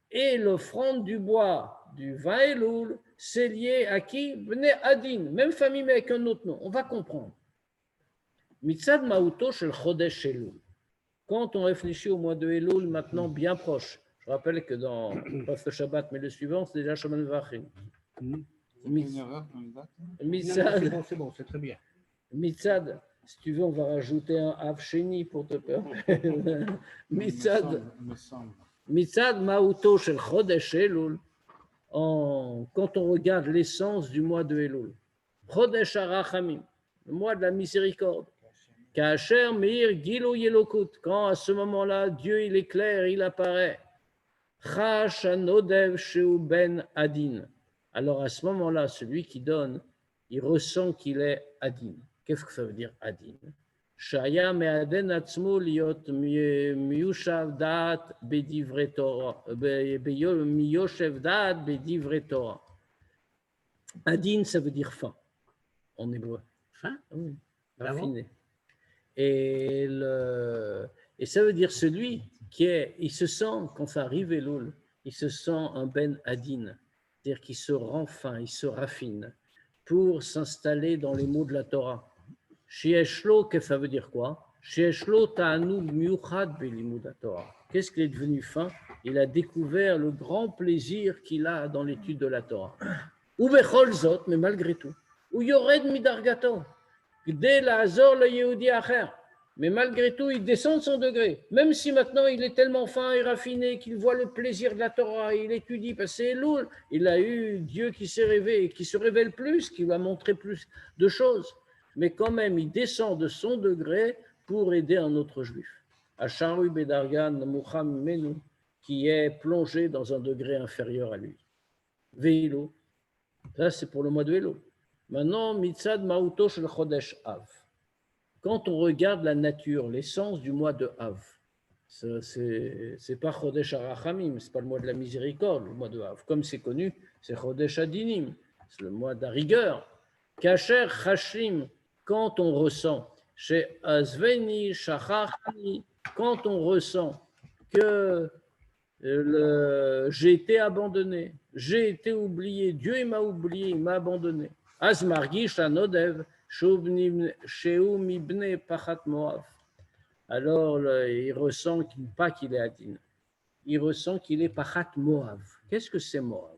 Et l'offrande du bois du 20 Elul, c'est lié à qui? Bnei Adin, même famille mais avec un autre nom. On va comprendre. Mitzad Mauto shel Chodesh Elul. Quand on réfléchit au mois de Elul, maintenant bien proche, je rappelle que dans pas le Shabbat, mais le suivant, c'est déjà Shaman Vachim.
Mitzad, c'est bon, c'est très bien.
Mitzad, si tu veux, on va rajouter un Av Sheni pour te permettre. Mitzad Mauto shel Chodesh Elul. Quand on regarde l'essence du mois de Elul, Chodesh Arachamim, le mois de la miséricorde. Kacher Meir Gilo Yelokut, quand à ce moment-là, Dieu il éclaire, il apparaît. Chash Anodev Sheu Ben Adin. Alors à ce moment-là, celui qui donne, il ressent qu'il est Adin. Qu'est-ce que ça veut dire Adin? Shaya Me'aden Atzmo Liot Miyushav Da'at Bedivre Torah. Miyoshev Da'at Bedivre Torah. Adin, ça veut dire fin, en hébreu.
Fin?
Oui, raffiné. Et ça veut dire celui il se sent, quand ça arrive Elul, il se sent un Ben Adin, c'est-à-dire qu'il se rend fin, il se raffine pour s'installer dans les mots de la Torah. Shieshlo, qu'est-ce que ça veut dire quoi? Shieshlo ta'anug miuchad belimud Torah. Qu'est-ce qu'il est devenu fin? Il a découvert le grand plaisir qu'il a dans l'étude de la Torah. Ou bechol zot, mais malgré tout. Ou yored midargato. Dès la Azor le Yehudi Acher. Mais malgré tout, il descend de son degré. Même si maintenant il est tellement fin et raffiné qu'il voit le plaisir de la Torah, il étudie, parce que c'est Elul, il a eu Dieu qui s'est révélé, qui se révèle plus, qui lui a montré plus de choses. Mais quand même, il descend de son degré pour aider un autre juif. Acharui Bedargan Muham Menu, qui est plongé dans un degré inférieur à lui. Veilo. Ça, c'est pour le mois de Elul. Maintenant, Mitzad Mauto shel Chodesh Av. Quand on regarde la nature, l'essence du mois de Av, c'est pas Chodesh Arachamim, c'est pas le mois de la miséricorde, le mois de Av. Comme c'est connu, c'est Chodesh Adinim, c'est le mois de la rigueur. Kacher Chashim, quand on ressent, chez Azveni Shachachani, quand on ressent que j'ai été abandonné, j'ai été oublié, Dieu il m'a oublié, il m'a abandonné. Azmargish Anodev, Sheu Mibne Pachat Moav. Alors il ressent pas qu'il est Adin, il ressent qu'il est Pachat Moav. Qu'est-ce que c'est Moav?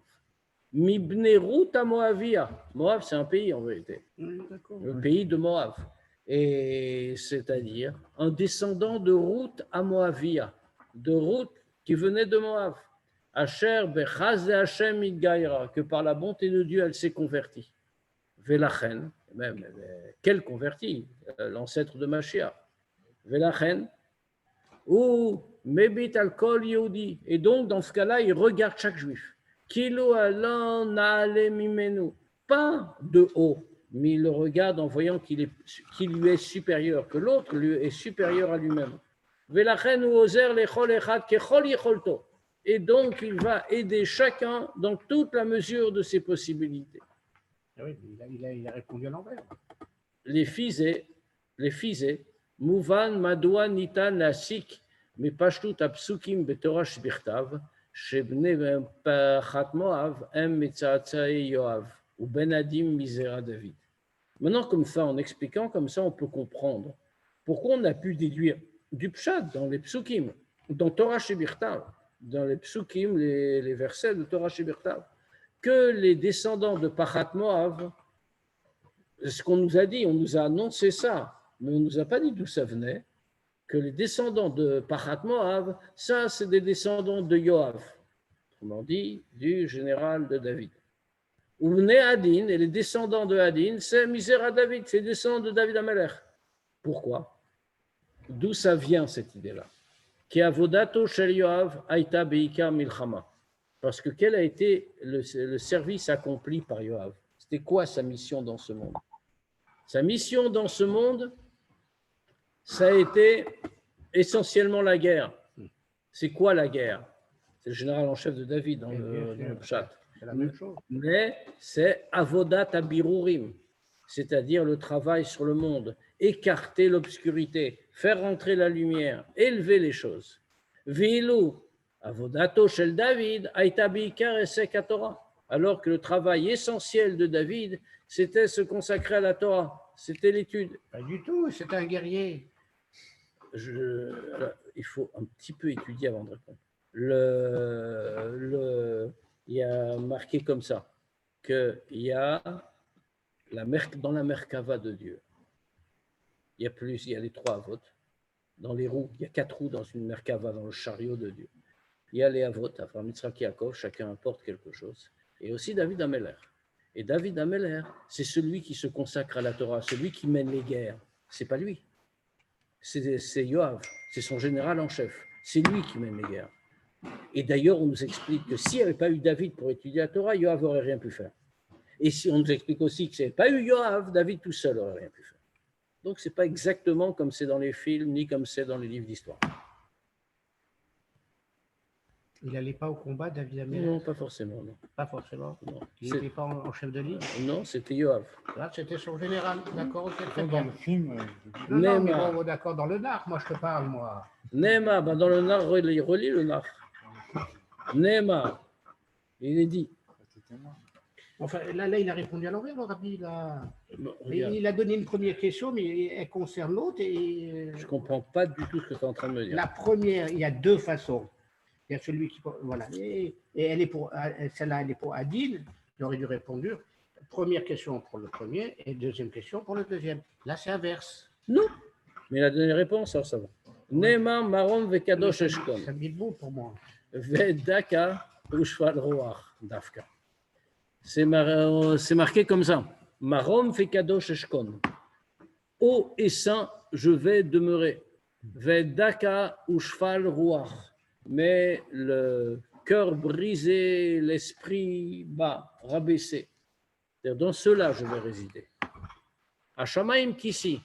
Mibne Ruta Moavia. Moav, c'est un pays en vérité, le pays de Moav. Et c'est-à-dire un descendant de Ruth à Moavia, de Ruth qui venait de Moav. Asher Bechaz de Hashem Idgaïra, que par la bonté de Dieu, elle s'est convertie. Velachen, même, quel converti, l'ancêtre de Mashiach. Velachen, ou Mebit al-Kol Yehudi. Et donc, dans ce cas-là, il regarde chaque juif. Kilo alan naale mimenu. Pas de haut, mais il le regarde en voyant qu'il lui est supérieur, que l'autre lui est supérieur à lui-même. Velachen ou oser lechol echad kechol yecholto. Et donc, il va aider chacun dans toute la mesure de ses possibilités.
Ah oui, il a répondu à l'envers.
Les fisés, mouvan madoua nitan lasik, mais pashtut apsukim betorah shbirtav, shebne pachat moav, em metzaatzae yoav, ou benadim misera David. Maintenant, comme ça, en expliquant comme ça, on peut comprendre pourquoi on a pu déduire du pshat dans les psukim, dans Torah shebirtav, dans les psukim, les versets de Torah shebirtav, que les descendants de Pachat Moav, ce qu'on nous a dit, on nous a annoncé ça, mais on ne nous a pas dit d'où ça venait, que les descendants de Pachat Moav, ça c'est des descendants de Yoav, autrement dit, du général de David. Ou Adin, et les descendants de Adin, c'est Misera David, c'est les descendants de David Amelech. Pourquoi? D'où ça vient cette idée-là? Ki avodato shel Yoav aita beikar milchama. Parce que quel a été le service accompli par Yoav? C'était quoi sa mission dans ce monde? Sa mission dans ce monde, ça a été essentiellement la guerre. C'est quoi la guerre? C'est le général en chef de David dans le Pshat.
C'est la même chose.
Mais c'est avodat abirurim, c'est-à-dire le travail sur le monde, écarter l'obscurité, faire rentrer la lumière, élever les choses. Vilu avodato shel David aita biikar esek haTorah. Alors que le travail essentiel de David, c'était se consacrer à la Torah, c'était l'étude.
Pas du tout, c'est un guerrier.
Alors, il faut un petit peu étudier avant de répondre. Il y a marqué comme ça, qu'il y a dans la Merkava de Dieu, il y a les 3 avot. Dans les roues, il y a 4 roues dans une Merkava, dans le chariot de Dieu. Il y a les avot, Avraham, Yitzhak, Yaakov, chacun apporte quelque chose. Et aussi David Ameler. Et David Ameler, c'est celui qui se consacre à la Torah, celui qui mène les guerres. C'est pas lui. C'est Yoav, c'est son général en chef. C'est lui qui mène les guerres. Et d'ailleurs, on nous explique que s'il n'y avait pas eu David pour étudier la Torah, Yoav n'aurait rien pu faire. Et si on nous explique aussi que s'il n'y avait pas eu Yoav, David tout seul n'aurait rien pu faire. Donc, ce n'est pas exactement comme c'est dans les films, ni comme c'est dans les livres d'histoire.
Il n'allait pas au combat, David Amelech?
Non, pas forcément. Non.
Pas forcément.
Non.
Il n'était pas en chef de ligne?
Non, c'était Yoav.
Là, c'était son général. D'accord, ok, très
Dans
bien.
le film,
Non, mais
Neymar.
bon, d'accord, dans le Nar, moi je te parle, moi.
Neymar, dans le Nar, relis le Nar. Neymar, il est dit.
c'était moi.
Enfin, là, il a répondu à l'envers, le rabbi. Là.
Bon, regarde,
Il a donné une première question, mais elle concerne l'autre. Et
je ne comprends pas du tout ce que tu es en train de me dire.
la première, il y a 2 façons. Il y a celui qui. Voilà. Et elle est pour. Celle-là, elle est pour Adil. Il aurait dû répondre. Première question pour le premier et deuxième question pour le deuxième. Là, c'est inverse.
Non, mais il a donné réponse, alors ça va. Neymar, Marom, Vekadosh, Eshkon.
Ça me dit bon pour moi.
Vedaka, Ushval, Roach, Dafka. C'est marqué comme ça. Marom, Vekadosh, Eshkon. Haut et saint, je vais demeurer. Vedaka, Ushval, Roach. Mais le cœur brisé, l'esprit bas, rabaissé. C'est-à-dire, dans cela, je vais résider. Hashamaim Kissi.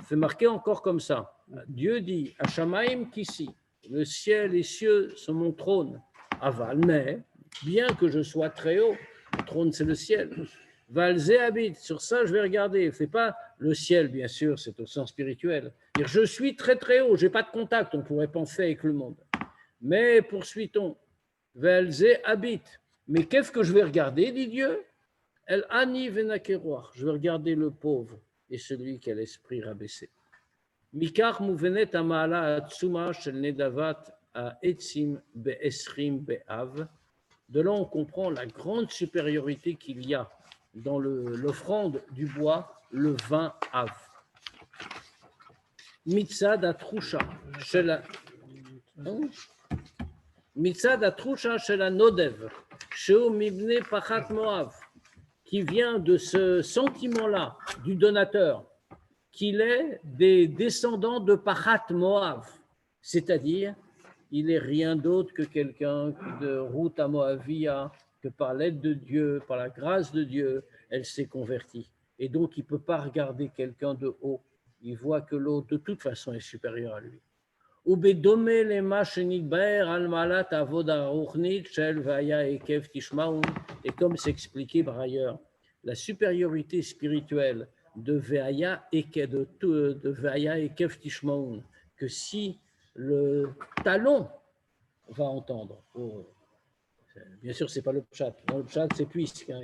C'est marqué encore comme ça. Dieu dit Hashamaim Kissi. Le ciel et les cieux sont mon trône. Aval, mais bien que je sois très haut, le trône c'est le ciel. Valze habite. Sur ça, je vais regarder. C'est pas le ciel, bien sûr, c'est au sens spirituel. Dire, je suis très très haut, j'ai pas de contact, on pourrait penser avec le monde. Mais poursuit-on. Valze habite. Mais qu'est-ce que je vais regarder, dit Dieu? El ani venakeroach. Je vais regarder le pauvre et celui qui a l'esprit rabaissé. Mikar mouvenet amala atsuma shel nedavat a etzim be'esrim be'av. De là, on comprend la grande supériorité qu'il y a dans l'offrande du bois, le 20 av. Mitzad atrusha shel Mitzad atrusha shel nodev. Sheo mibne pachat Moav, qui vient de ce sentiment-là du donateur, qu'il est des descendants de Pachat Moav, c'est-à-dire il est rien d'autre que quelqu'un de Ruth à Moavia, que par l'aide de Dieu, par la grâce de Dieu, elle s'est convertie. Et donc, il ne peut pas regarder quelqu'un de haut. Il voit que l'autre, de toute façon, est supérieur à lui. Et comme c'est expliqué par ailleurs, la supériorité spirituelle de Veaya et Kev Tishmaun, que si le talon va entendre, bien sûr, ce n'est pas le pshat. Dans le pshat, c'est puisque, hein,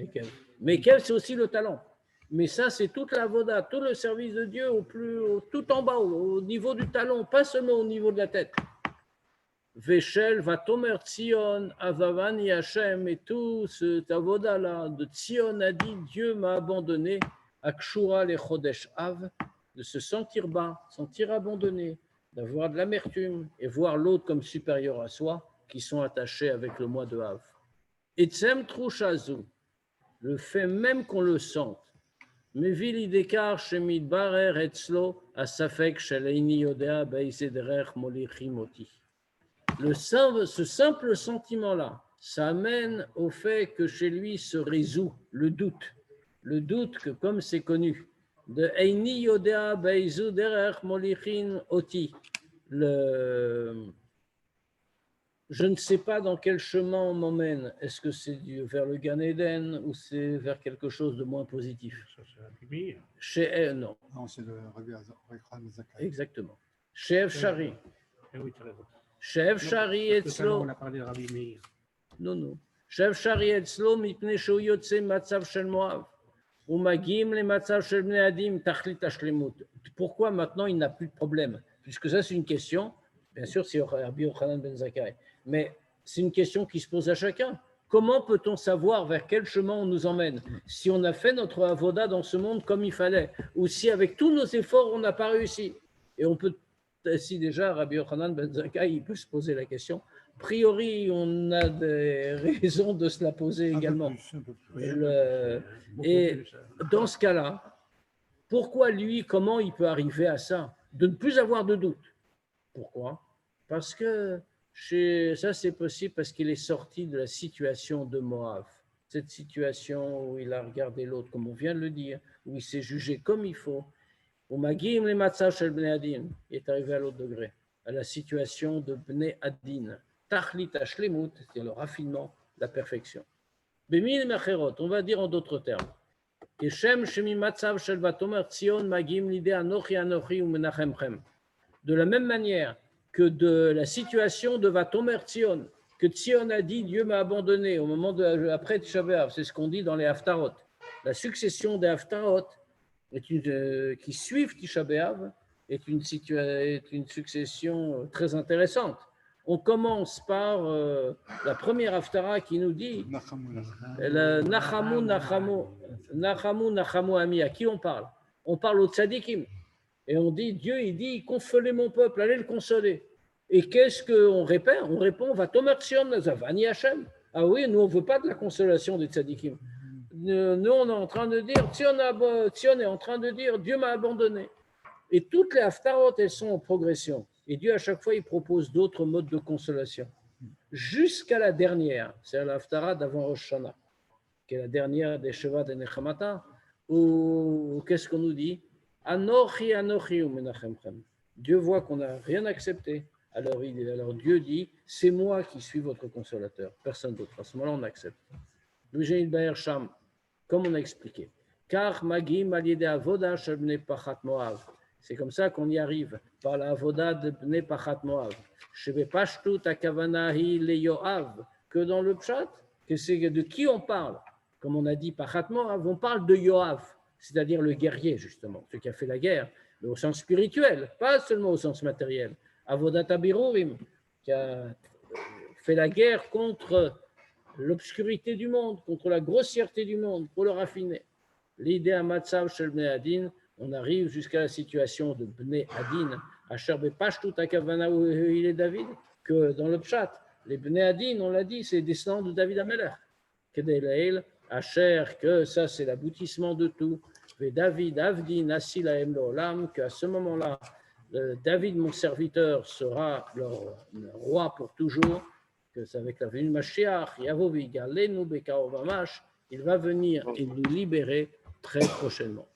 mais Kev, c'est aussi le talon. Mais ça, c'est toute la voda, tout le service de Dieu tout en bas, au niveau du talon, pas seulement au niveau de la tête. Veshel, Vatomer, Tzion, Avavani, Hashem, et tout ce avoda-là de Tzion a dit Dieu m'a abandonné, Akshura le Chodesh Av, de se sentir bas, sentir abandonné, d'avoir de l'amertume et voir l'autre comme supérieur à soi, qui sont attachés avec le mois de Av. Etzem Trouchazu, le fait même qu'on le sente, מביא לידי כך שמתברר אצלו הספק של איני יודע באיזה דרך מוליכים אותי. Ce simple sentiment-là, ça amène au fait que chez lui se résout le doute. Le doute que, comme c'est connu, de Eini Yodea Beizu Derech Molichin Oti, je ne sais pas dans quel chemin on m'emmène. Est-ce que c'est vers le Gan Eden ou c'est vers quelque chose de moins positif? Chez non.
Non, c'est le Rabbi Zakai.
Exactement. Chez Shari.
Oui, tu as raison.
Chez Shari Etzlo.
On a parlé de Rabbi Meir.
Non. Chez Shari Etzlo, mipne shu yotze matzav shel Moav. Ou magim le matzav shel bnei adim tachlit hashlemut. Pourquoi maintenant il n'a plus de problème? Puisque ça, c'est une question. Bien sûr, c'est Rabbi Yochanan ben Zakkai. Mais c'est une question qui se pose à chacun. Comment peut-on savoir vers quel chemin on nous emmène si on a fait notre avoda dans ce monde comme il fallait, ou si avec tous nos efforts on n'a pas réussi? Et on peut, si déjà Rabbi Yochanan ben Zakkai, il peut se poser la question. A priori, on a des raisons de se la poser également. Et dans ce cas-là, pourquoi lui, comment il peut arriver à ça? De ne plus avoir de doute. Pourquoi? Parce que ça, c'est possible parce qu'il est sorti de la situation de Moab. Cette situation où il a regardé l'autre, comme on vient de le dire, où il s'est jugé comme il faut. Au Magim le Matzav shel Bnei Adin, il est arrivé à l'autre degré, à la situation de Bnei Adin. Tachlit hashlemut, c'est le raffinement, la perfection. Bemil mecherot, on va dire en d'autres termes. Yeshem shemi Matzav shel Vatomer Tzion Magim l'idée Anochi Anochi ou Menachemchem. De la même manière que de la situation de Vatomer Tzion, que Tzion a dit Dieu m'a abandonné au moment après Tisha B'Av, c'est ce qu'on dit dans les Haftarot. La succession des Haftarot qui suivent Tisha B'Av est une succession très intéressante. On commence par la première Haftara qui nous dit Nachamu, Nachamu, Ami. À qui on parle? On parle aux tzadikim. Et on dit, Dieu, il dit, consolez mon peuple, allez le consoler. Et qu'est-ce qu'on répond? On répond, va Tomer Tzion, Zavani Hashem. Ah oui, nous, on ne veut pas de la consolation des tzadikim. Nous, on est en train de dire, Tzion est en train de dire, Dieu m'a abandonné. Et toutes les haftarot, elles sont en progression. Et Dieu, à chaque fois, il propose d'autres modes de consolation. Jusqu'à la dernière, c'est la haftara d'avant Rosh Hashanah, qui est la dernière des Shevat et Nechamata, où qu'est-ce qu'on nous dit? Anochi, Anochi, ou Menachemchem. Dieu voit qu'on n'a rien accepté. Alors Dieu dit, c'est moi qui suis votre consolateur, personne d'autre. À ce moment-là, on accepte. L'Ujéil Baer Sham, comme on a expliqué. Car Magim Aliede Avoda Shel Bnei Pachat Moav. C'est comme ça qu'on y arrive, par la Avoda de Bnei Pachat Moav. Shebe Pashtut Akavanahi Le Yoav. Que dans le Pshat, que c'est de qui on parle? Comme on a dit Pachat Moav, on parle de Yoav, c'est-à-dire le guerrier, justement, celui qui a fait la guerre, mais au sens spirituel, pas seulement au sens matériel. Avodat Abirurim, qui a fait la guerre contre l'obscurité du monde, contre la grossièreté du monde, pour le raffiner. L'idée à Matzav Shel Bnei Adin, on arrive jusqu'à la situation de Bnei Adin, Asher Bepashtut Akavana où il est David, que dans le Pshat, les Bnei Adin, on l'a dit, c'est les descendants de David Amelech. Kedei Lael, Asher, que ça c'est l'aboutissement de tout. Et David Avdin Asilaem Lolam, qu'à ce moment-là, David, mon serviteur, sera leur roi pour toujours, que c'est avec la venue de Mashiach, Yavo Vigalenu Bekao Mamash, il va venir et nous libérer très prochainement.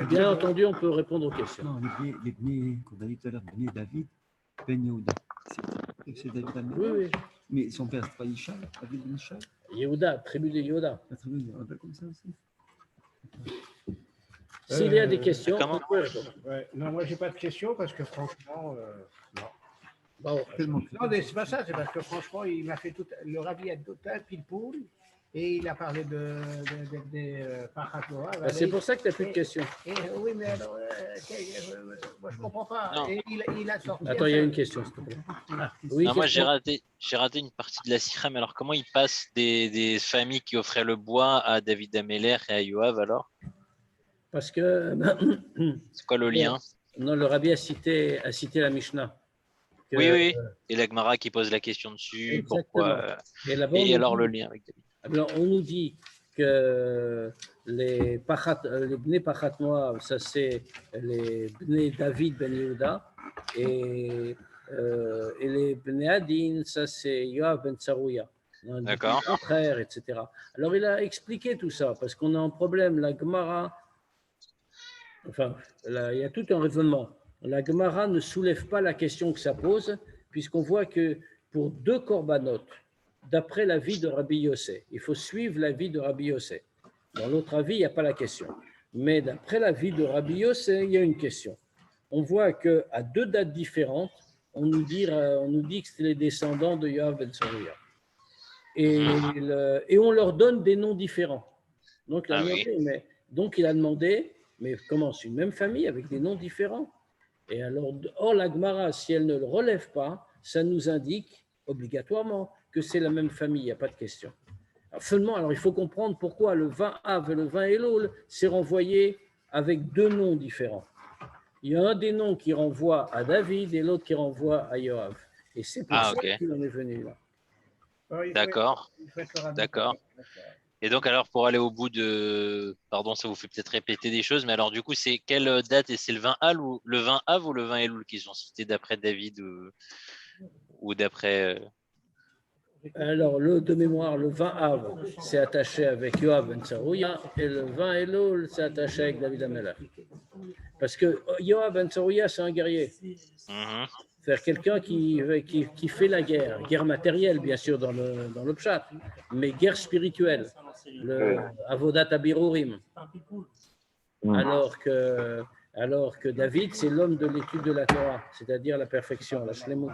Bien entendu, on peut répondre aux questions.
Non, les Bnei, qu'on a dit tout à l'heure, Bnei David, Ben Yehuda. C'est David Améler.
Oui, oui.
Mais son père, c'est pas Ishai, David Ben Ishai.
Yehuda, tribu de Yehuda.
La tribu, on appelle comme ça aussi.
S'il y a des questions,
comment-
on peut répondre.
Ouais. Non, moi, j'ai pas de questions parce que franchement, non.
Bon,
Tellement
Non, mais c'est pas ça, c'est parce que franchement, il m'a fait tout le Rabbi Adotin, pile-poule, et il a parlé des Paratoa.
c'est pour ça que tu n'as plus de questions.
Oui, mais alors, moi, je comprends pas.
Non.
Et il a sorti.
Attends, il y a une question, s'il te plaît. Oui,
Non, moi,
question.
j'ai raté une partie de la Sikha, mais alors comment il passe des familles qui offraient le bois à David Améler et à Yoav alors?
Parce que
C'est quoi le lien?
non, le Rabbi a cité la Mishnah. Que-
Oui, oui. Et la Gemara qui pose la question dessus,
Exactement.
pourquoi?
Et, là-bas, on
Et
nous
alors
dit-
le lien avec David?
alors, on nous dit que les Bnei Pachat Moav, ça c'est les Bnei David Ben Yehuda, et les Bnei Adin, ça c'est Yoav Ben Tsarouya. On dit
D'accord.
le contraire, etc. Alors il a expliqué tout ça, parce qu'on a un problème, la Gemara, enfin, là, il y a tout un raisonnement. La Gemara ne soulève pas la question que ça pose, puisqu'on voit que pour 2 corbanotes, d'après l'avis de Rabbi Yossé, il faut suivre l'avis de Rabbi Yossé. Dans l'autre avis, il n'y a pas la question. Mais d'après l'avis de Rabbi Yossé, il y a une question. On voit qu'à 2 dates différentes, on nous dit que c'est les descendants de Yoav Ben Tsarouya. Et on leur donne des noms différents. Donc, il a demandé, mais comment, c'est une même famille avec des noms différents. Et alors, or, la Gemara, si elle ne le relève pas, ça nous indique obligatoirement que c'est la même famille, il n'y a pas de question. Alors, il faut comprendre pourquoi le 20 Av et le 20 Elul s'est renvoyé avec 2 noms différents. Il y a un des noms qui renvoie à David et l'autre qui renvoie à Yoav. Et c'est pour ça
ok.
qu'il en est venu là.
D'accord. D'accord. Et donc, alors, pour aller au bout de... Pardon, ça vous fait peut-être répéter des choses, mais alors, du coup, c'est quelle date? Et c'est le 20 Av ou le 20 Av ou le 20 Elul qui sont cités d'après David ou d'après...
Alors, de mémoire, le 20 Av, c'est attaché avec Yoav Ben Tsarouya, et le 20 Elul, c'est attaché avec David Améler. Parce que Yoav Ben Tsarouya, c'est un guerrier.
Mhm.
C'est-à-dire quelqu'un qui fait la guerre matérielle, bien sûr, dans le pshat, mais guerre spirituelle, le Avodat Abirurim. Alors que David, c'est l'homme de l'étude de la Torah, c'est-à-dire la perfection, la shlemut.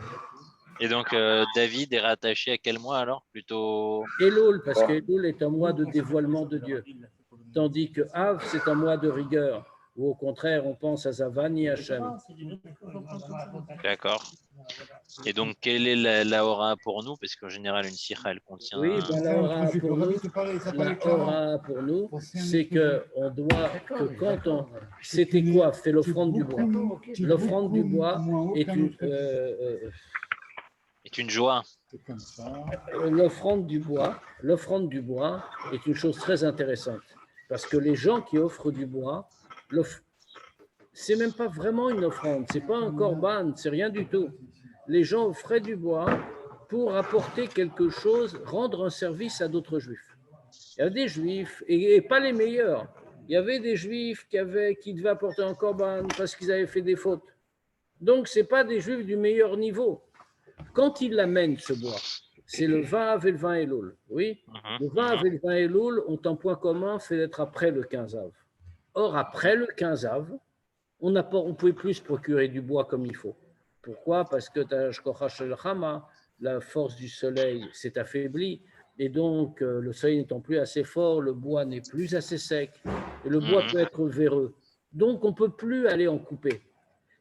Et donc, David est rattaché à quel mois alors? Plutôt...
Elul, parce que Elul est un mois de dévoilement de Dieu. Tandis que Av, c'est un mois de rigueur, où au contraire, on pense à Zavani Hachem.
D'accord. Et donc, quelle est la aura pour nous? Parce qu'en général, une sikha, elle contient...
Oui, ben, la aura pour nous, c'est qu'on doit, que quand on... C'était quoi? C'est l'offrande du bois. L'offrande du bois est une...
est une joie.
L'offrande du bois est une chose très intéressante parce que les gens qui offrent du bois, c'est même pas vraiment une offrande, c'est pas un korban, c'est rien du tout. Les gens offraient du bois pour apporter quelque chose, rendre un service à d'autres juifs. Il y a des juifs, et pas les meilleurs, il y avait des juifs qui devaient apporter un korban parce qu'ils avaient fait des fautes. Donc, ce n'est pas des juifs du meilleur niveau. Quand ils l'amènent, ce bois, c'est le 20 Av et le 20 Elul. Oui, le 20 Av et le 20 Elul ont un point commun, c'est d'être après le 15 Av. Or, après le 15 Av, on ne pouvait plus se procurer du bois comme il faut. Pourquoi? Parce que la force du soleil s'est affaiblie et donc le soleil n'étant plus assez fort, le bois n'est plus assez sec et le bois peut être véreux. Donc, on ne peut plus aller en couper.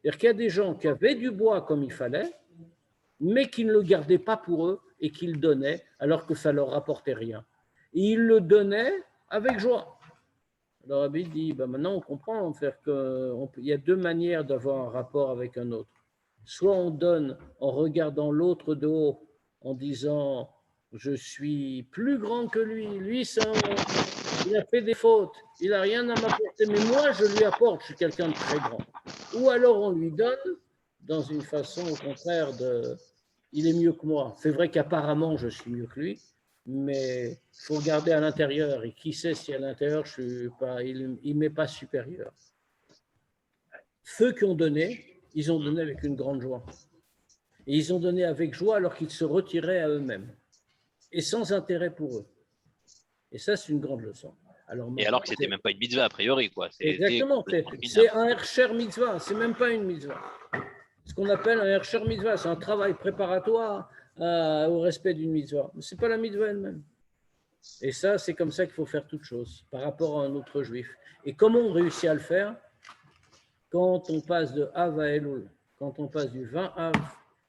C'est-à-dire qu'il y a des gens qui avaient du bois comme il fallait, mais qui ne le gardaient pas pour eux et qui le donnaient alors que ça ne leur rapportait rien. Et ils le donnaient avec joie. Alors Rabbi dit, maintenant on comprend, il y a 2 manières d'avoir un rapport avec un autre. Soit on donne en regardant l'autre de haut, en disant, je suis plus grand que lui, il a fait des fautes, il n'a rien à m'apporter, mais moi je lui apporte, je suis quelqu'un de très grand. Ou alors on lui donne dans une façon au contraire de il est mieux que moi. C'est vrai qu'apparemment je suis mieux que lui, mais il faut regarder à l'intérieur. Et qui sait si à l'intérieur je suis pas, il m'est pas supérieur. Ceux qui ont donné, ils ont donné avec une grande joie. Et ils ont donné avec joie alors qu'ils se retiraient à eux-mêmes. Et sans intérêt pour eux. Et ça, c'est une grande leçon.
Et alors que c'était même pas une mitzvah a priori, quoi.
Exactement, c'est un Hersher mitzvah, c'est même pas une mitzvah. Ce qu'on appelle un Hersher mitzvah, c'est un travail préparatoire au respect d'une mitzvah. Mais ce n'est pas la mitzvah elle-même. Et ça, c'est comme ça qu'il faut faire toute chose par rapport à un autre juif. Et comment on réussit à le faire? Quand on passe de Av à Elul, quand on passe du 20 Av,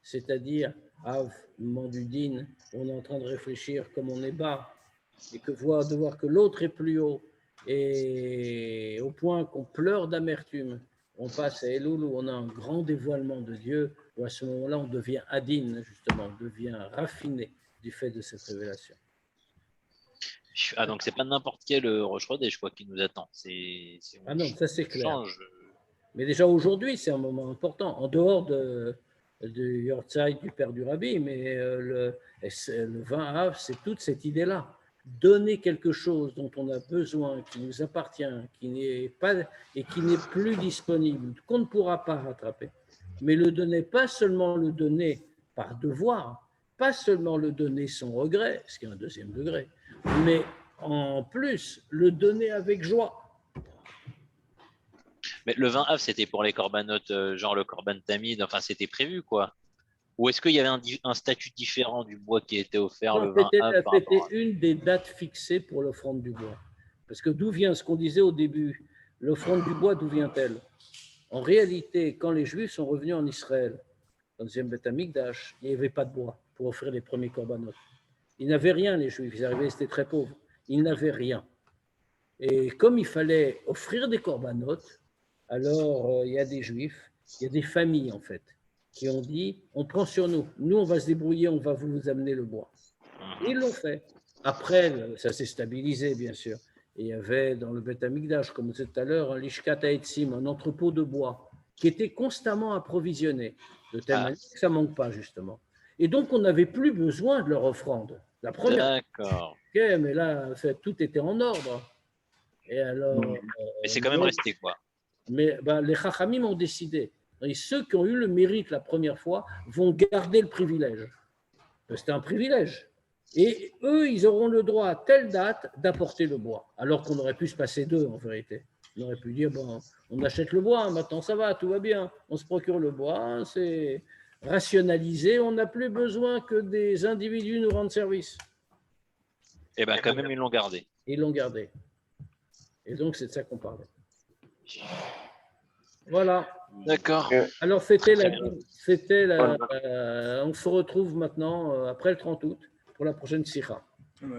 c'est-à-dire Av, le moment du din, on est en train de réfléchir comme on est bas, et de voir que l'autre est plus haut, et au point qu'on pleure d'amertume, on passe à Elul où on a un grand dévoilement de Dieu, où à ce moment-là on devient adin, justement, on devient raffiné du fait de cette révélation.
Ah, donc c'est pas n'importe quel Rosh Chodesh quoi qui nous attend.
Ah non, ça c'est clair.
Change.
Mais déjà aujourd'hui, c'est un moment important, en dehors du Yortzeit du père du Rabbi, mais le 20 Av, c'est toute cette idée-là. Donner quelque chose dont on a besoin, qui nous appartient, qui n'est pas et qui n'est plus disponible, qu'on ne pourra pas rattraper. Mais le donner, pas seulement le donner par devoir, pas seulement le donner sans regret, ce qui est un deuxième degré, mais en plus le donner avec joie.
Mais le 20 Av, c'était pour les corbanotes, genre le korban tamid, enfin c'était prévu quoi. Ou est-ce qu'il y avait un statut différent du bois qui était offert le 20 Av
C'était une des dates fixées pour l'offrande du bois. Parce que d'où vient ce qu'on disait au début? L'offrande du bois, d'où vient-elle? En réalité, quand les Juifs sont revenus en Israël, dans le deuxième Beth Amikdash, il n'y avait pas de bois pour offrir les premiers corbanotes. Ils n'avaient rien, les Juifs. Ils arrivaient, c'était très pauvre. Ils n'avaient rien. Et comme il fallait offrir des corbanotes, alors il y a des Juifs, il y a des familles en fait, qui ont dit, on prend sur nous, nous on va se débrouiller, on va vous amener le bois. Et ils l'ont fait. Après, ça s'est stabilisé bien sûr. Et il y avait dans le Beth Amikdash, comme je disais tout à l'heure, un lishkat ha'etzim, un entrepôt de bois, qui était constamment approvisionné, de telle manière que ça ne manque pas justement. Et donc on n'avait plus besoin de leur offrande. La première.
D'accord.
Ok, mais là, en fait, tout était en ordre. Et alors.
Mais c'est quand même resté quoi.
Mais les Chachamim ont décidé. Et ceux qui ont eu le mérite la première fois vont garder le privilège. C'était un privilège. Et eux, ils auront le droit à telle date d'apporter le bois. Alors qu'on aurait pu se passer d'eux, en vérité. On aurait pu dire, bon, on achète le bois, maintenant ça va, tout va bien. On se procure le bois, c'est rationalisé, on n'a plus besoin que des individus nous rendent service.
Et bien quand même, ils l'ont gardé.
Ils l'ont gardé. Et donc, c'est de ça qu'on parlait. Voilà.
D'accord.
Alors, on se retrouve maintenant, après le 30 août, pour la prochaine Sikha.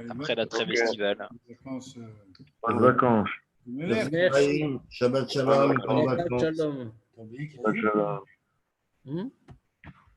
Après la trêve estivale.
Bonnes vacances.
Merci.
Shabbat shalom. Bonnes
Shabbat
vacances.
shalom.
Shabbat shalom.